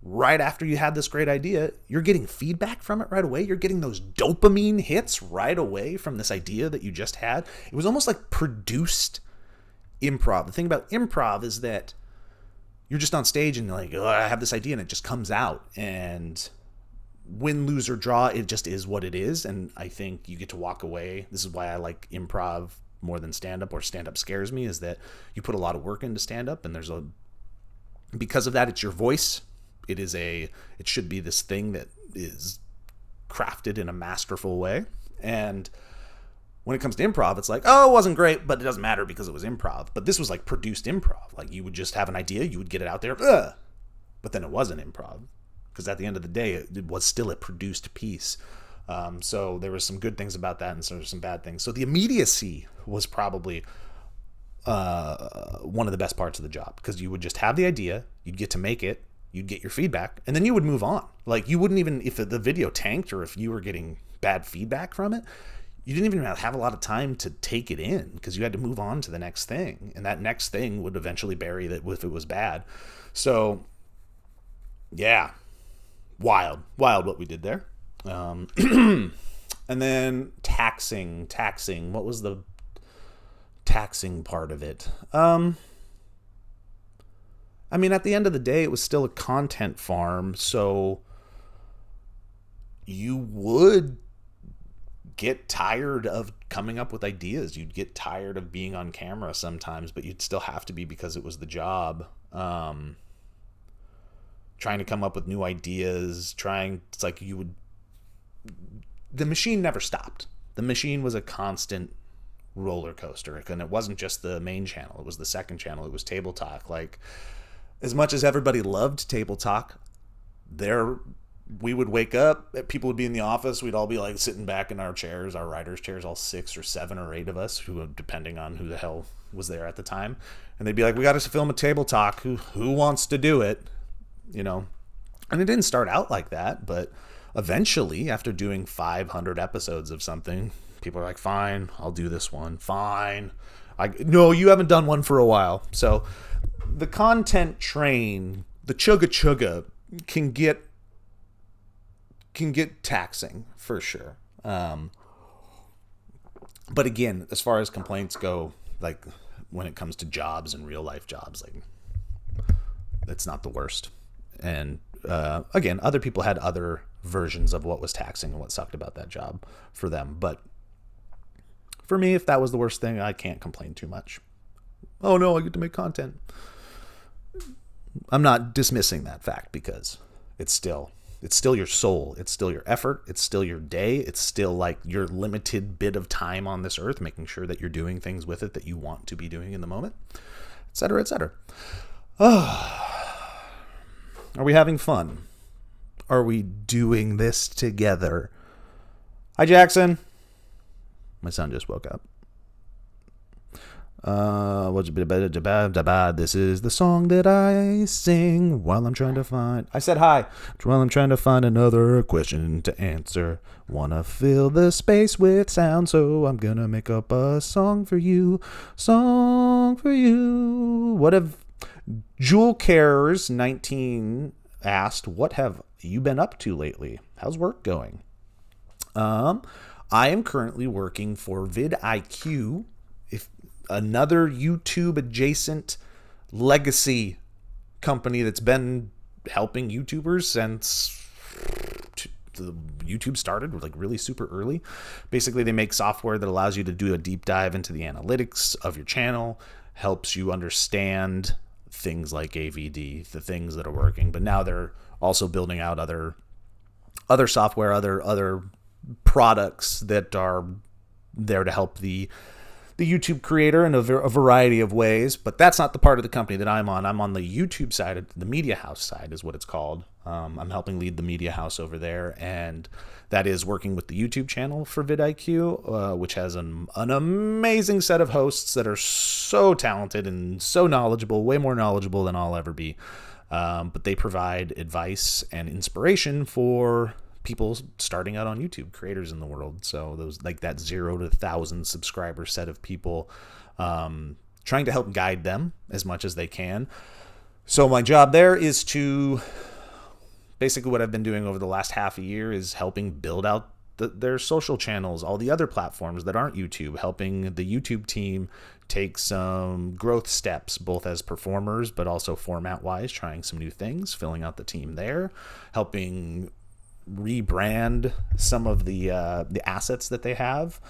right after you had this great idea, you're getting feedback from it right away. You're getting those dopamine hits right away from this idea that you just had. It was almost like produced improv. The thing about improv is that you're just on stage and you're like, oh, I have this idea, and it just comes out. And win, lose, or draw, it just is what it is. And I think you get to walk away. This is why I like improv more than stand-up, or stand-up scares me, is that you put a lot of work into stand-up, and because of that, it's your voice. It should be this thing that is crafted in a masterful way. And when it comes to improv, it's like, oh, it wasn't great, but it doesn't matter because it was improv. But this was like produced improv. Like, you would just have an idea, you would get it out there, but then it wasn't improv, because at the end of the day, it was still a produced piece. So there was some good things about that, and so there's some bad things. So the immediacy was probably one of the best parts of the job, because you would just have the idea, you'd get to make it, you'd get your feedback, and then you would move on. Like, you wouldn't even, if the video tanked or if you were getting bad feedback from it, you didn't even have a lot of time to take it in, because you had to move on to the next thing, and that next thing would eventually bury that if it was bad. So yeah, wild what we did there. And then taxing. What was the taxing part of it? I mean, at the end of the day, it was still a content farm, so you would get tired of coming up with ideas. You'd get tired of being on camera sometimes, but you'd still have to be because it was the job. trying to come up with new ideas, the machine never stopped. The machine was a constant roller coaster, and it wasn't just the main channel, it was the second channel, it was Table Talk. Like, as much as everybody loved Table Talk, we would wake up, people would be in the office, we'd all be like sitting back in our chairs, our writers' chairs, all 6 or 7 or 8 of us, who, depending on who the hell was there at the time, and they'd be like, we got to film a Table Talk, who wants to do it, and it didn't start out like that, but eventually, after doing 500 episodes of something, people are like, fine, I'll do this one. Fine. No, you haven't done one for a while. So the content train, the chugga can get taxing for sure. But again, as far as complaints go, like when it comes to jobs and real life jobs, like it's not the worst. And again, other people had other versions of what was taxing and what sucked about that job for them. But for me, if that was the worst thing, I can't complain too much. Oh no, I get to make content. I'm not dismissing that fact, because it's still your soul. It's still your effort. It's still your day. It's still like your limited bit of time on this earth, making sure that you're doing things with it that you want to be doing in the moment, et cetera, et cetera. Are we having fun? Are we doing this together? Hi, Jackson. My son just woke up. This is the song that I sing while I'm trying to find... I said hi. While I'm trying to find another question to answer. Wanna fill the space with sound, so I'm gonna make up a song for you. Song for you. What have... Jewel Cares 19 asked, what have you been up to lately? How's work going? I am currently working for vidIQ, another YouTube adjacent legacy company that's been helping YouTubers since YouTube started, like really super early. Basically, they make software that allows you to do a deep dive into the analytics of your channel, helps you understand things like AVD, the things that are working. But now they're also building out other software, other products that are there to help the YouTube creator in a variety of ways. But that's not the part of the company that I'm on. I'm on the YouTube side, the media house side is what it's called. I'm helping lead the media house over there, and that is working with the YouTube channel for vidIQ, which has an amazing set of hosts that are so talented and so knowledgeable, way more knowledgeable than I'll ever be. But they provide advice and inspiration for people starting out on YouTube, creators in the world. So those, like that 0 to 1,000 subscriber set of people, trying to help guide them as much as they can. So my job there is to, basically what I've been doing over the last half a year is helping build out their social channels, all the other platforms that aren't YouTube, helping the YouTube team take some growth steps, both as performers, but also format-wise, trying some new things, filling out the team there, helping rebrand some of the assets that they have,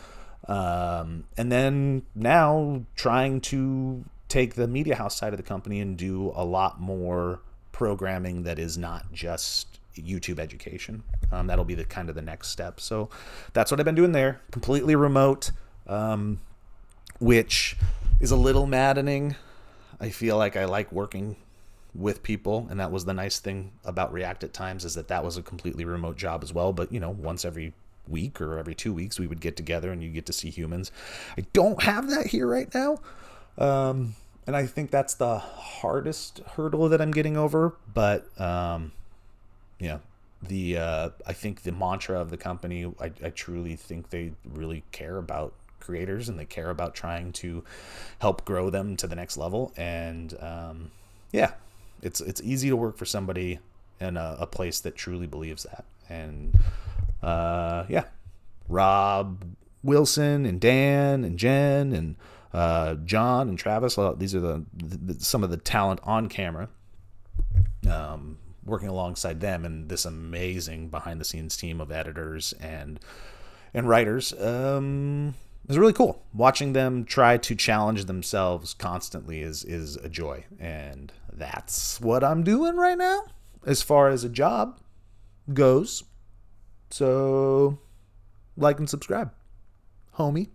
and then now trying to take the media house side of the company and do a lot more programming that is not just YouTube education. That'll be the kind of the next step. So that's what I've been doing there, completely remote, which is a little maddening. I feel like I like working with people, and that was the nice thing about React at times, is that was a completely remote job as well. But once every week or every 2 weeks we would get together and you get to see humans. I don't have that here right now, and I think that's the hardest hurdle that I'm getting over. But I think the mantra of the company, I truly think they really care about creators, and they care about trying to help grow them to the next level. And it's easy to work for somebody in a place that truly believes that. And Rob Wilson and Dan and Jen and John and Travis, these are some of the talent on camera, working alongside them and this amazing behind the scenes team of editors and writers. It's really cool. Watching them try to challenge themselves constantly is a joy, and that's what I'm doing right now. as far as a job goes. So, like and subscribe, homie.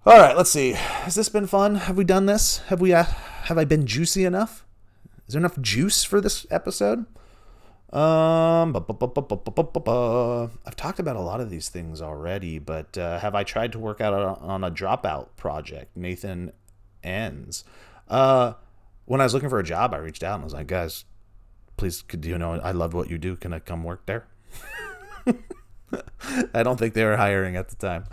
All right, let's see. Has this been fun? Have we done this? Have I been juicy enough? Is there enough juice for this episode? I've talked about a lot of these things already, but have I tried to work out on a dropout project? Nathan ends. When I was looking for a job, I reached out and was like, guys, please, I love what you do. Can I come work there? I don't think they were hiring at the time.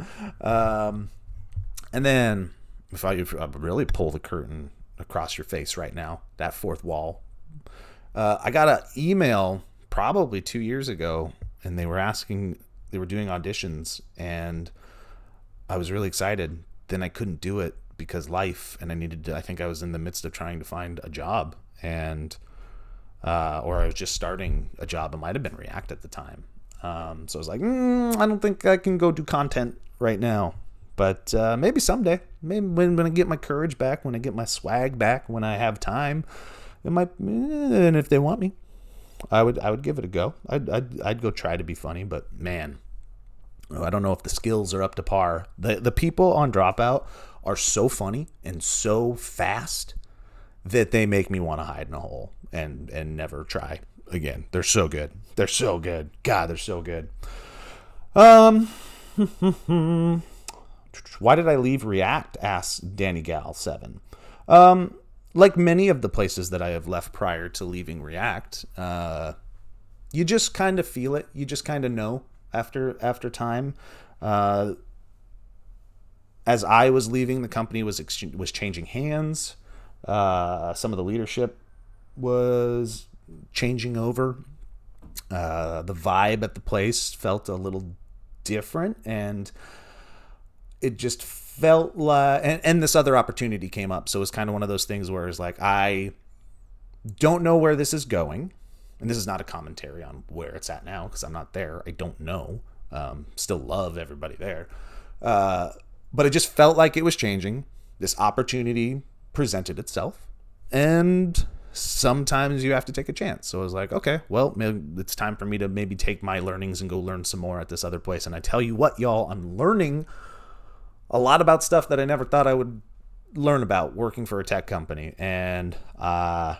And then if I really pull the curtain across your face right now, that fourth wall, I got an email probably 2 years ago, and they were doing auditions, and I was really excited. Then I couldn't do it because life, and I think I was in the midst of trying to find a job, and or I was just starting a job. It might have been React at the time. So I was like, I don't think I can go do content right now, but maybe someday, maybe when I get my courage back, when I get my swag back, when I have time, it might, and if they want me, I would give it a go. I'd go try to be funny, but man, I don't know if the skills are up to par. The people on Dropout are so funny and so fast that they make me want to hide in a hole and never try again. They're so good. They're so good. God, they're so good. Why did I leave React? Asks Danny Gal 7. Like many of the places that I have left prior to leaving React, you just kind of feel it. You just kind of know after time. As I was leaving, the company was changing hands. Some of the leadership was changing over. The vibe at the place felt a little different, and it just felt like, and this other opportunity came up. So it was kind of one of those things where it's like, I don't know where this is going. And this is not a commentary on where it's at now, because I'm not there. I don't know. Still love everybody there. But it just felt like it was changing. This opportunity presented itself. And sometimes you have to take a chance. So I was like, okay, well, it's time for me to maybe take my learnings and go learn some more at this other place. And I tell you what, y'all, I'm learning a lot about stuff that I never thought I would learn about working for a tech company. And I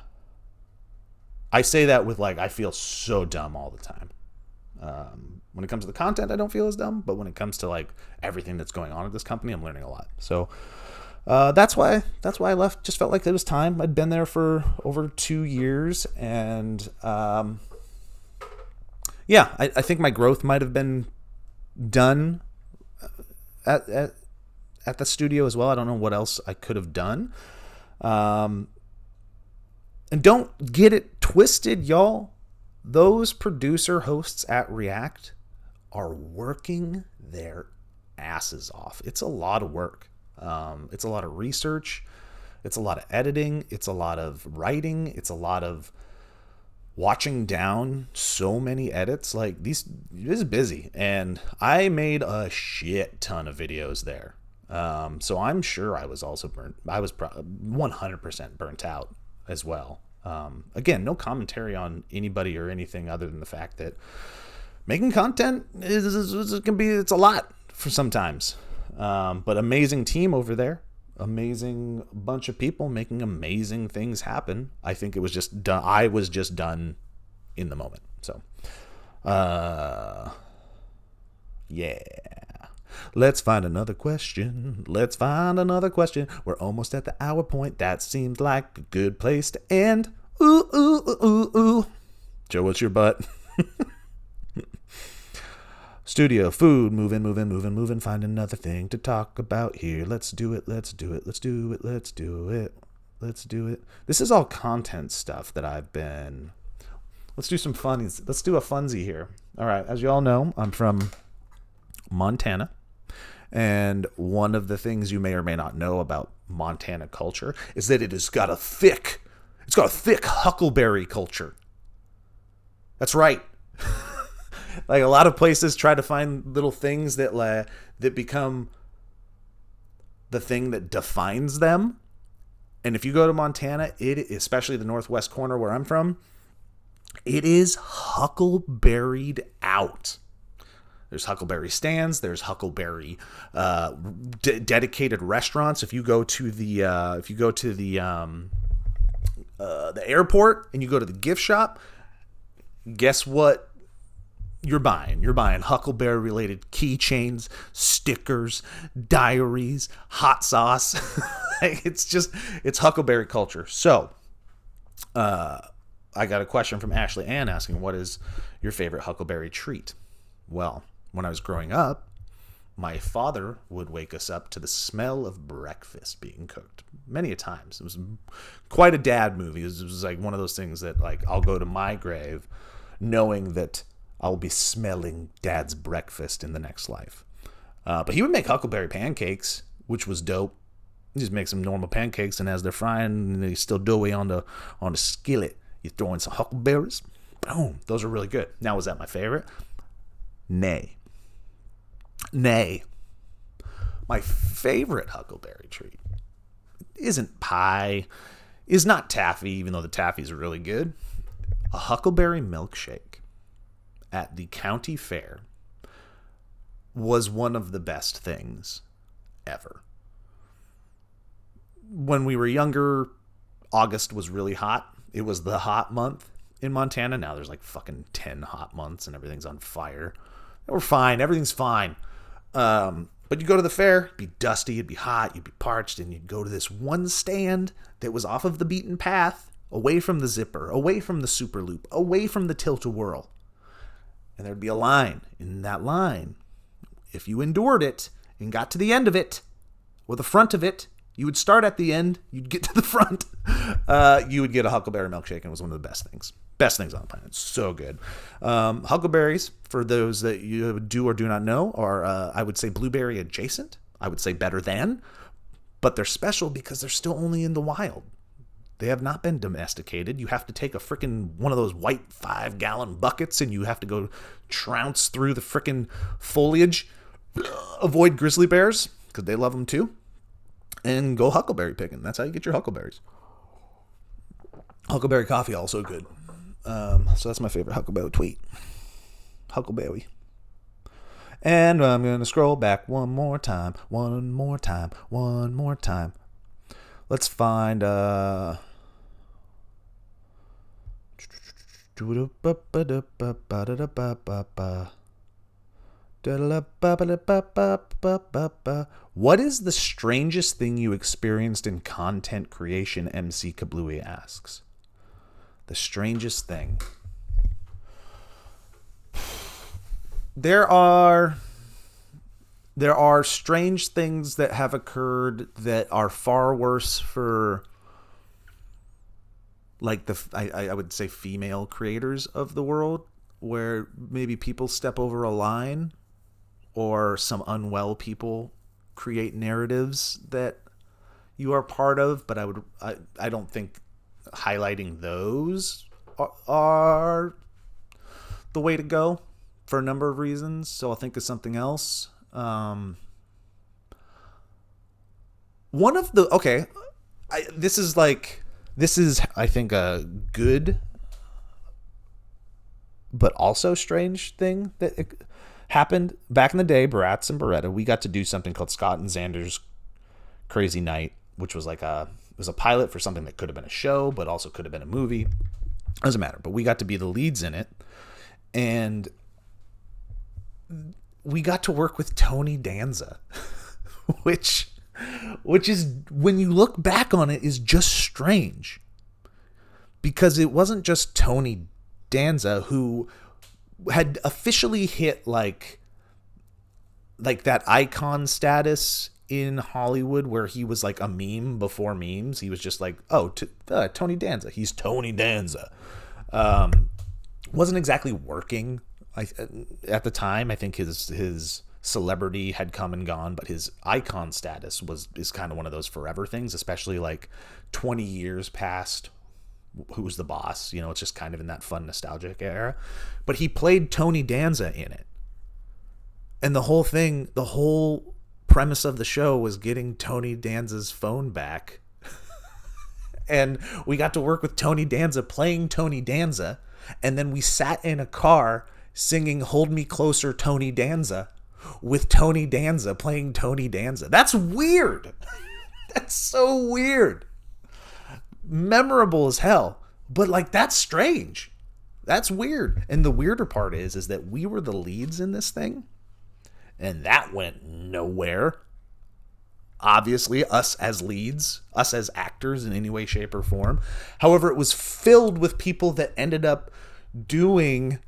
say that with I feel so dumb all the time. When it comes to the content, I don't feel as dumb, but when it comes to everything that's going on at this company, I'm learning a lot. So that's why I left. Just felt like it was time. I'd been there for over 2 years, and I think my growth might have been done at the studio as well. I don't know what else I could have done. And don't get it twisted, y'all. Those producer hosts at React are working their asses off. It's a lot of work. It's a lot of research. It's a lot of editing. It's a lot of writing. It's a lot of watching down so many edits. This is busy. And I made a shit ton of videos there. So I'm sure I was also burnt. I was 100% burnt out as well. Again, no commentary on anybody or anything other than the fact that making content it's a lot for sometimes. But amazing team over there, amazing bunch of people making amazing things happen. I think it was just done. I was just done in the moment. So, yeah. Let's find another question. We're almost at the hour point. That seems like a good place to end. Ooh. Joe, what's your butt? Studio, food, moving. Find another thing to talk about here. Let's do it. This is all content stuff that I've been... Let's do some funnies. Let's do a funsie here. All right, as you all know, I'm from Montana. And one of the things you may or may not know about Montana culture is that it's got a thick huckleberry culture. That's right. A lot of places try to find little things that become the thing that defines them. And if you go to Montana, especially the northwest corner where I'm from, It is huckleberried out. There's huckleberry stands. There's huckleberry dedicated restaurants. If you go to the airport and you go to the gift shop, guess what you're buying? You're buying huckleberry related keychains, stickers, diaries, hot sauce. It's huckleberry culture. So, I got a question from Ashley Ann asking, what is your favorite huckleberry treat? Well, when I was growing up, my father would wake us up to the smell of breakfast being cooked many a times. It was quite a dad movie. It was like one of those things that, like, I'll go to my grave knowing that I'll be smelling dad's breakfast in the next life. But he would make huckleberry pancakes, which was dope. He just make some normal pancakes, and as they're frying, they still doughy on the skillet, you throw in some huckleberries. Boom. Those are really good. Now, was that my favorite? Nay. My favorite huckleberry treat isn't pie, is not taffy, even though the taffy's really good. A huckleberry milkshake at the county fair was one of the best things ever. When we were younger, August was really hot. It was the hot month in Montana. Now there's like fucking 10 hot months and everything's on fire. We're fine. Everything's fine. But you go to the fair, it'd be dusty, it'd be hot, you'd be parched, and you'd go to this one stand that was off of the beaten path, away from the zipper, away from the super loop, away from the tilt-a-whirl. And there'd be a line. In that line, if you endured it and got to the end of it, or the front of it, you would start at the end, you'd get to the front, you would get a huckleberry milkshake, and it was one of the best things. Best things on the planet. So good. Huckleberries, for those that you do or do not know, are, I would say, blueberry adjacent. I would say better than. But they're special because they're still only in the wild. They have not been domesticated. You have to take a freaking one of those white 5-gallon buckets and you have to go trounce through the freaking foliage. Avoid grizzly bears, because they love them too. And go huckleberry picking. That's how you get your huckleberries. Huckleberry coffee, also good. So that's my favorite huckleberry tweet. Huckleberry. And I'm going to scroll back one more time. Let's find... What is the strangest thing you experienced in content creation? MC Kablooey asks. The strangest thing. There are strange things that have occurred that are far worse for, like, I would say female creators of the world, where maybe people step over a line or some unwell people create narratives that you are part of, but I don't think highlighting those are the way to go for a number of reasons. So I'll think of something else. This is I think a good but also strange thing that happened back in the day. Barats and Bereta, we got to do something called Scott and Xander's Crazy Night, which was like it was a pilot for something that could have been a show, but also could have been a movie. Doesn't matter. But we got to be the leads in it. And we got to work with Tony Danza, which is, when you look back on it, is just strange. Because it wasn't just Tony Danza who had officially hit like that icon status in Hollywood, where he was like a meme before memes. He was just like, Tony Danza. He's Tony Danza. Wasn't exactly working at the time. I think his celebrity had come and gone, but his icon status is kind of one of those forever things, especially like 20 years past Who's the Boss. You know, it's just kind of in that fun nostalgic era. But he played Tony Danza in it. And the whole premise of the show was getting Tony Danza's phone back. And we got to work with Tony Danza playing Tony Danza And then we sat in a car singing Hold Me Closer, Tony Danza, with Tony Danza playing Tony Danza. That's weird. That's so weird. Memorable as hell. But like, that's strange. That's weird. And the weirder part is that we were the leads in this thing. And that went nowhere. Obviously, us as leads, us as actors in any way, shape, or form. However, it was filled with people that ended up doing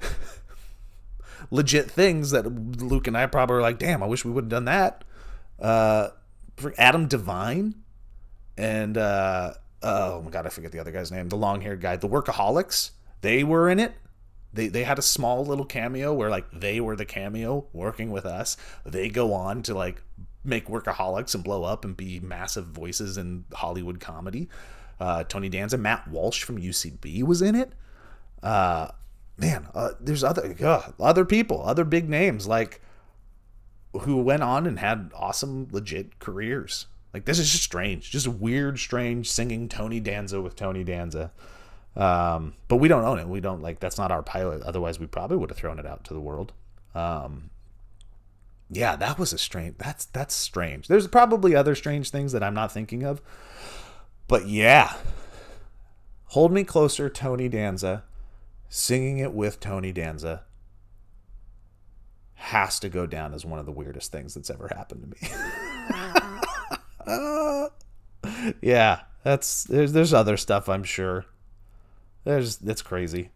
legit things that Luke and I probably were like, damn, I wish we would have done that. For Adam Devine and, oh my God, I forget the other guy's name. The long-haired guy, the Workaholics, they were in it. They had a small little cameo where like they were the cameo working with us. They go on to like make Workaholics and blow up and be massive voices in Hollywood comedy. Tony Danza, Matt Walsh from UCB was in it. There's other people, other big names like who went on and had awesome, legit careers. Like, this is just strange, just weird, strange singing Tony Danza with Tony Danza. But we don't own it. We don't like, that's not our pilot. Otherwise we probably would have thrown it out to the world. Yeah, that was a strange, that's strange. There's probably other strange things that I'm not thinking of, but yeah, Hold Me Closer, Tony Danza, singing it with Tony Danza has to go down as one of the weirdest things that's ever happened to me. Yeah, there's other stuff, I'm sure. That's crazy.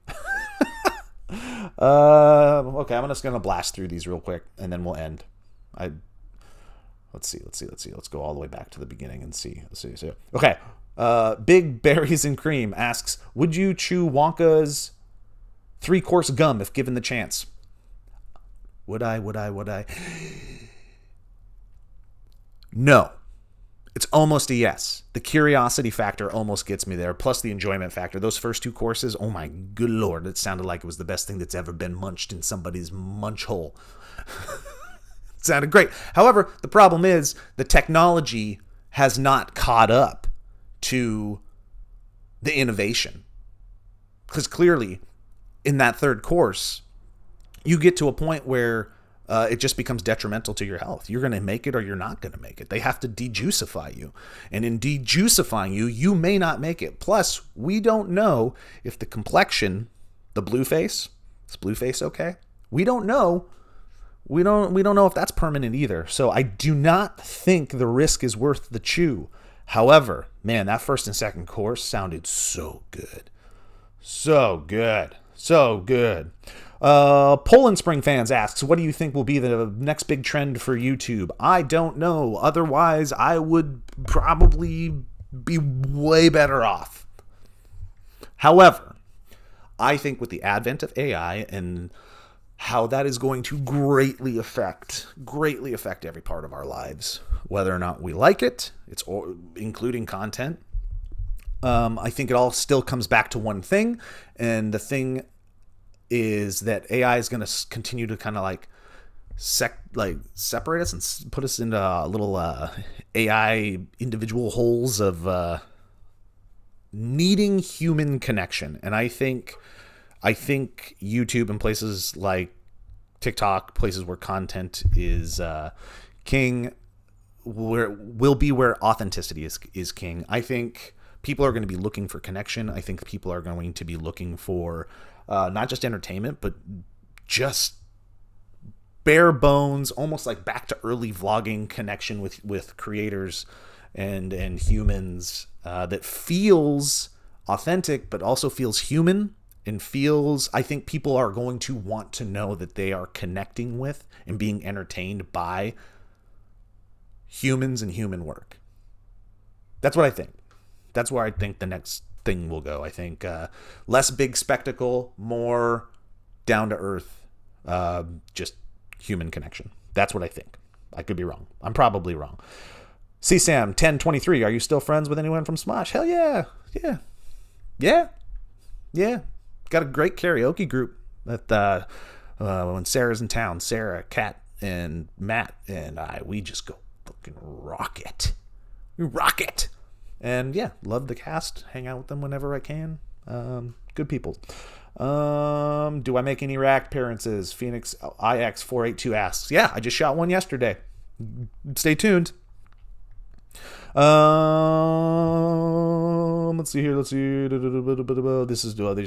Okay, I'm just gonna blast through these real quick and then we'll end. Let's see. Let's go all the way back to the beginning and see. Okay. Big Berries and Cream asks, would you chew Wonka's 3-course gum if given the chance? Would I? No. It's almost a yes. The curiosity factor almost gets me there, plus the enjoyment factor. Those first 2 courses, oh my good Lord, it sounded like it was the best thing that's ever been munched in somebody's munch hole. It sounded great. However, the problem is the technology has not caught up to the innovation. Because clearly, in that 3rd course, you get to a point where it just becomes detrimental to your health. You're going to make it or you're not going to make it. They have to dejuicify you. And in dejuicifying you, you may not make it. Plus, we don't know if the complexion, the blue face, is blue face okay? We don't know. We don't know if that's permanent either. So I do not think the risk is worth the chew. However, man, that 1st and 2nd course sounded so good. So good. Poland Spring Fans asks, what do you think will be the next big trend for YouTube? I don't know. Otherwise, I would probably be way better off. However, I think with the advent of AI and how that is going to greatly affect every part of our lives, whether or not we like it, it's including content. I think it all still comes back to one thing, and the thing is that AI is going to continue to kind of like separate us and put us into little AI individual holes of needing human connection. And I think YouTube and places like TikTok, places where content is king, will be where authenticity is king. I think people are going to be looking for connection. I think people are going to be looking for not just entertainment, but just bare bones, almost like back to early vlogging connection with creators and humans that feels authentic, but also feels human and feels, I think people are going to want to know that they are connecting with and being entertained by humans and human work. That's what I think. That's where I think the next thing will go. I think less big spectacle, more down to earth, just human connection. That's what I think. I could be wrong. I'm probably wrong. CSAM 1023, are you still friends with anyone from Smosh? Hell yeah. Got a great karaoke group that when Sarah's in town. Sarah, Kat, and Matt and we just go fucking rock it. We rock it. And yeah, love the cast. Hang out with them whenever I can. Good people. Do I make any React appearances? Phoenix IX482 asks. Yeah, I just shot one yesterday. Stay tuned. Let's see here. These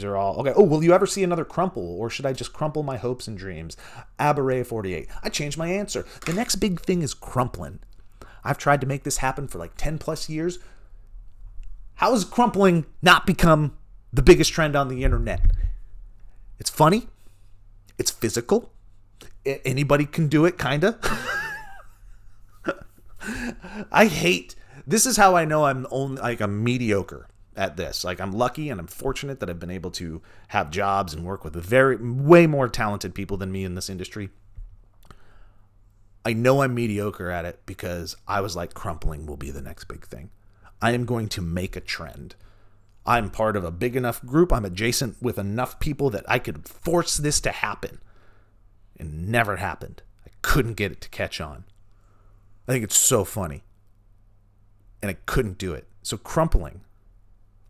are all okay. Oh, will you ever see another crumple, or should I just crumple my hopes and dreams? Aberray48. I changed my answer. The next big thing is crumpling. I've tried to make this happen for like 10 plus years. How has crumpling not become the biggest trend on the internet? It's funny. It's physical. Anybody can do it, kinda. This is how I know I'm mediocre at this. Like, I'm lucky and I'm fortunate that I've been able to have jobs and work with way more talented people than me in this industry. I know I'm mediocre at it because I was like, crumpling will be the next big thing. I am going to make a trend. I'm part of a big enough group. I'm adjacent with enough people that I could force this to happen. It never happened. I couldn't get it to catch on. I think it's so funny. And I couldn't do it. So crumpling,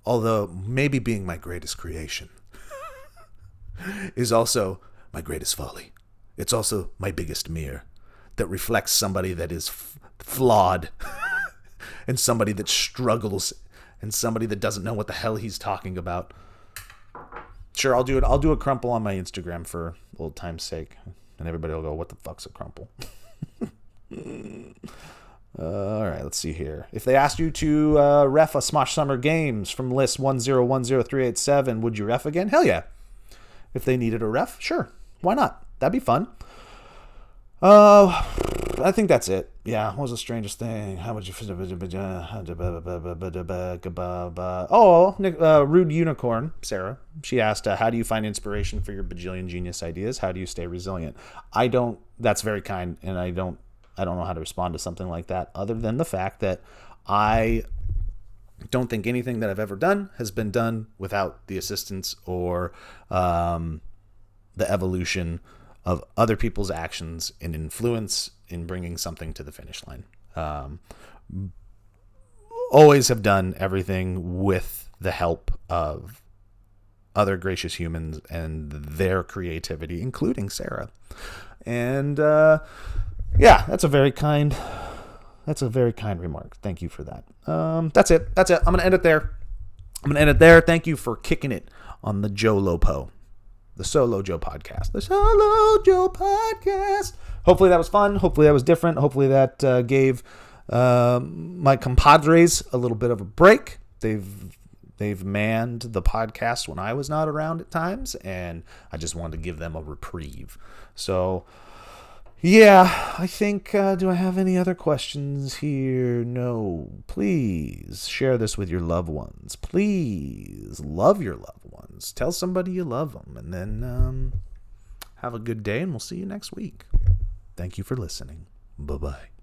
although maybe being my greatest creation, is also my greatest folly. It's also my biggest mirror that reflects somebody that is flawed and somebody that struggles and somebody that doesn't know what the hell he's talking about. Sure, I'll do it. I'll do a crumple on my Instagram for old time's sake. And everybody will go, what the fuck's a crumple? All right, let's see here. If they asked you to ref a Smosh Summer Games from list 1010387, would you ref again? Hell yeah. If they needed a ref, sure. Why not? That'd be fun. I think that's it. Yeah, what was the strangest thing? How would you... Rude Unicorn, Sarah. She asked, how do you find inspiration for your bajillion genius ideas? How do you stay resilient? That's very kind, and I don't know how to respond to something like that other than the fact that I don't think anything that I've ever done has been done without the assistance or the evolution of other people's actions and influence in bringing something to the finish line. Always have done everything with the help of other gracious humans and their creativity, including Sarah. And yeah, that's a very kind remark. Thank you for that. That's it. I'm going to end it there. Thank you for kicking it on the Joe Lopo, the Solo Joe podcast. The Solo Joe podcast. Hopefully that was fun. Hopefully that was different. Hopefully that gave my compadres a little bit of a break. They've manned the podcast when I was not around at times, and I just wanted to give them a reprieve. So, yeah, I think, do I have any other questions here? No. Please share this with your loved ones. Please love your loved ones. Tell somebody you love them, and then have a good day, and we'll see you next week. Thank you for listening. Bye-bye.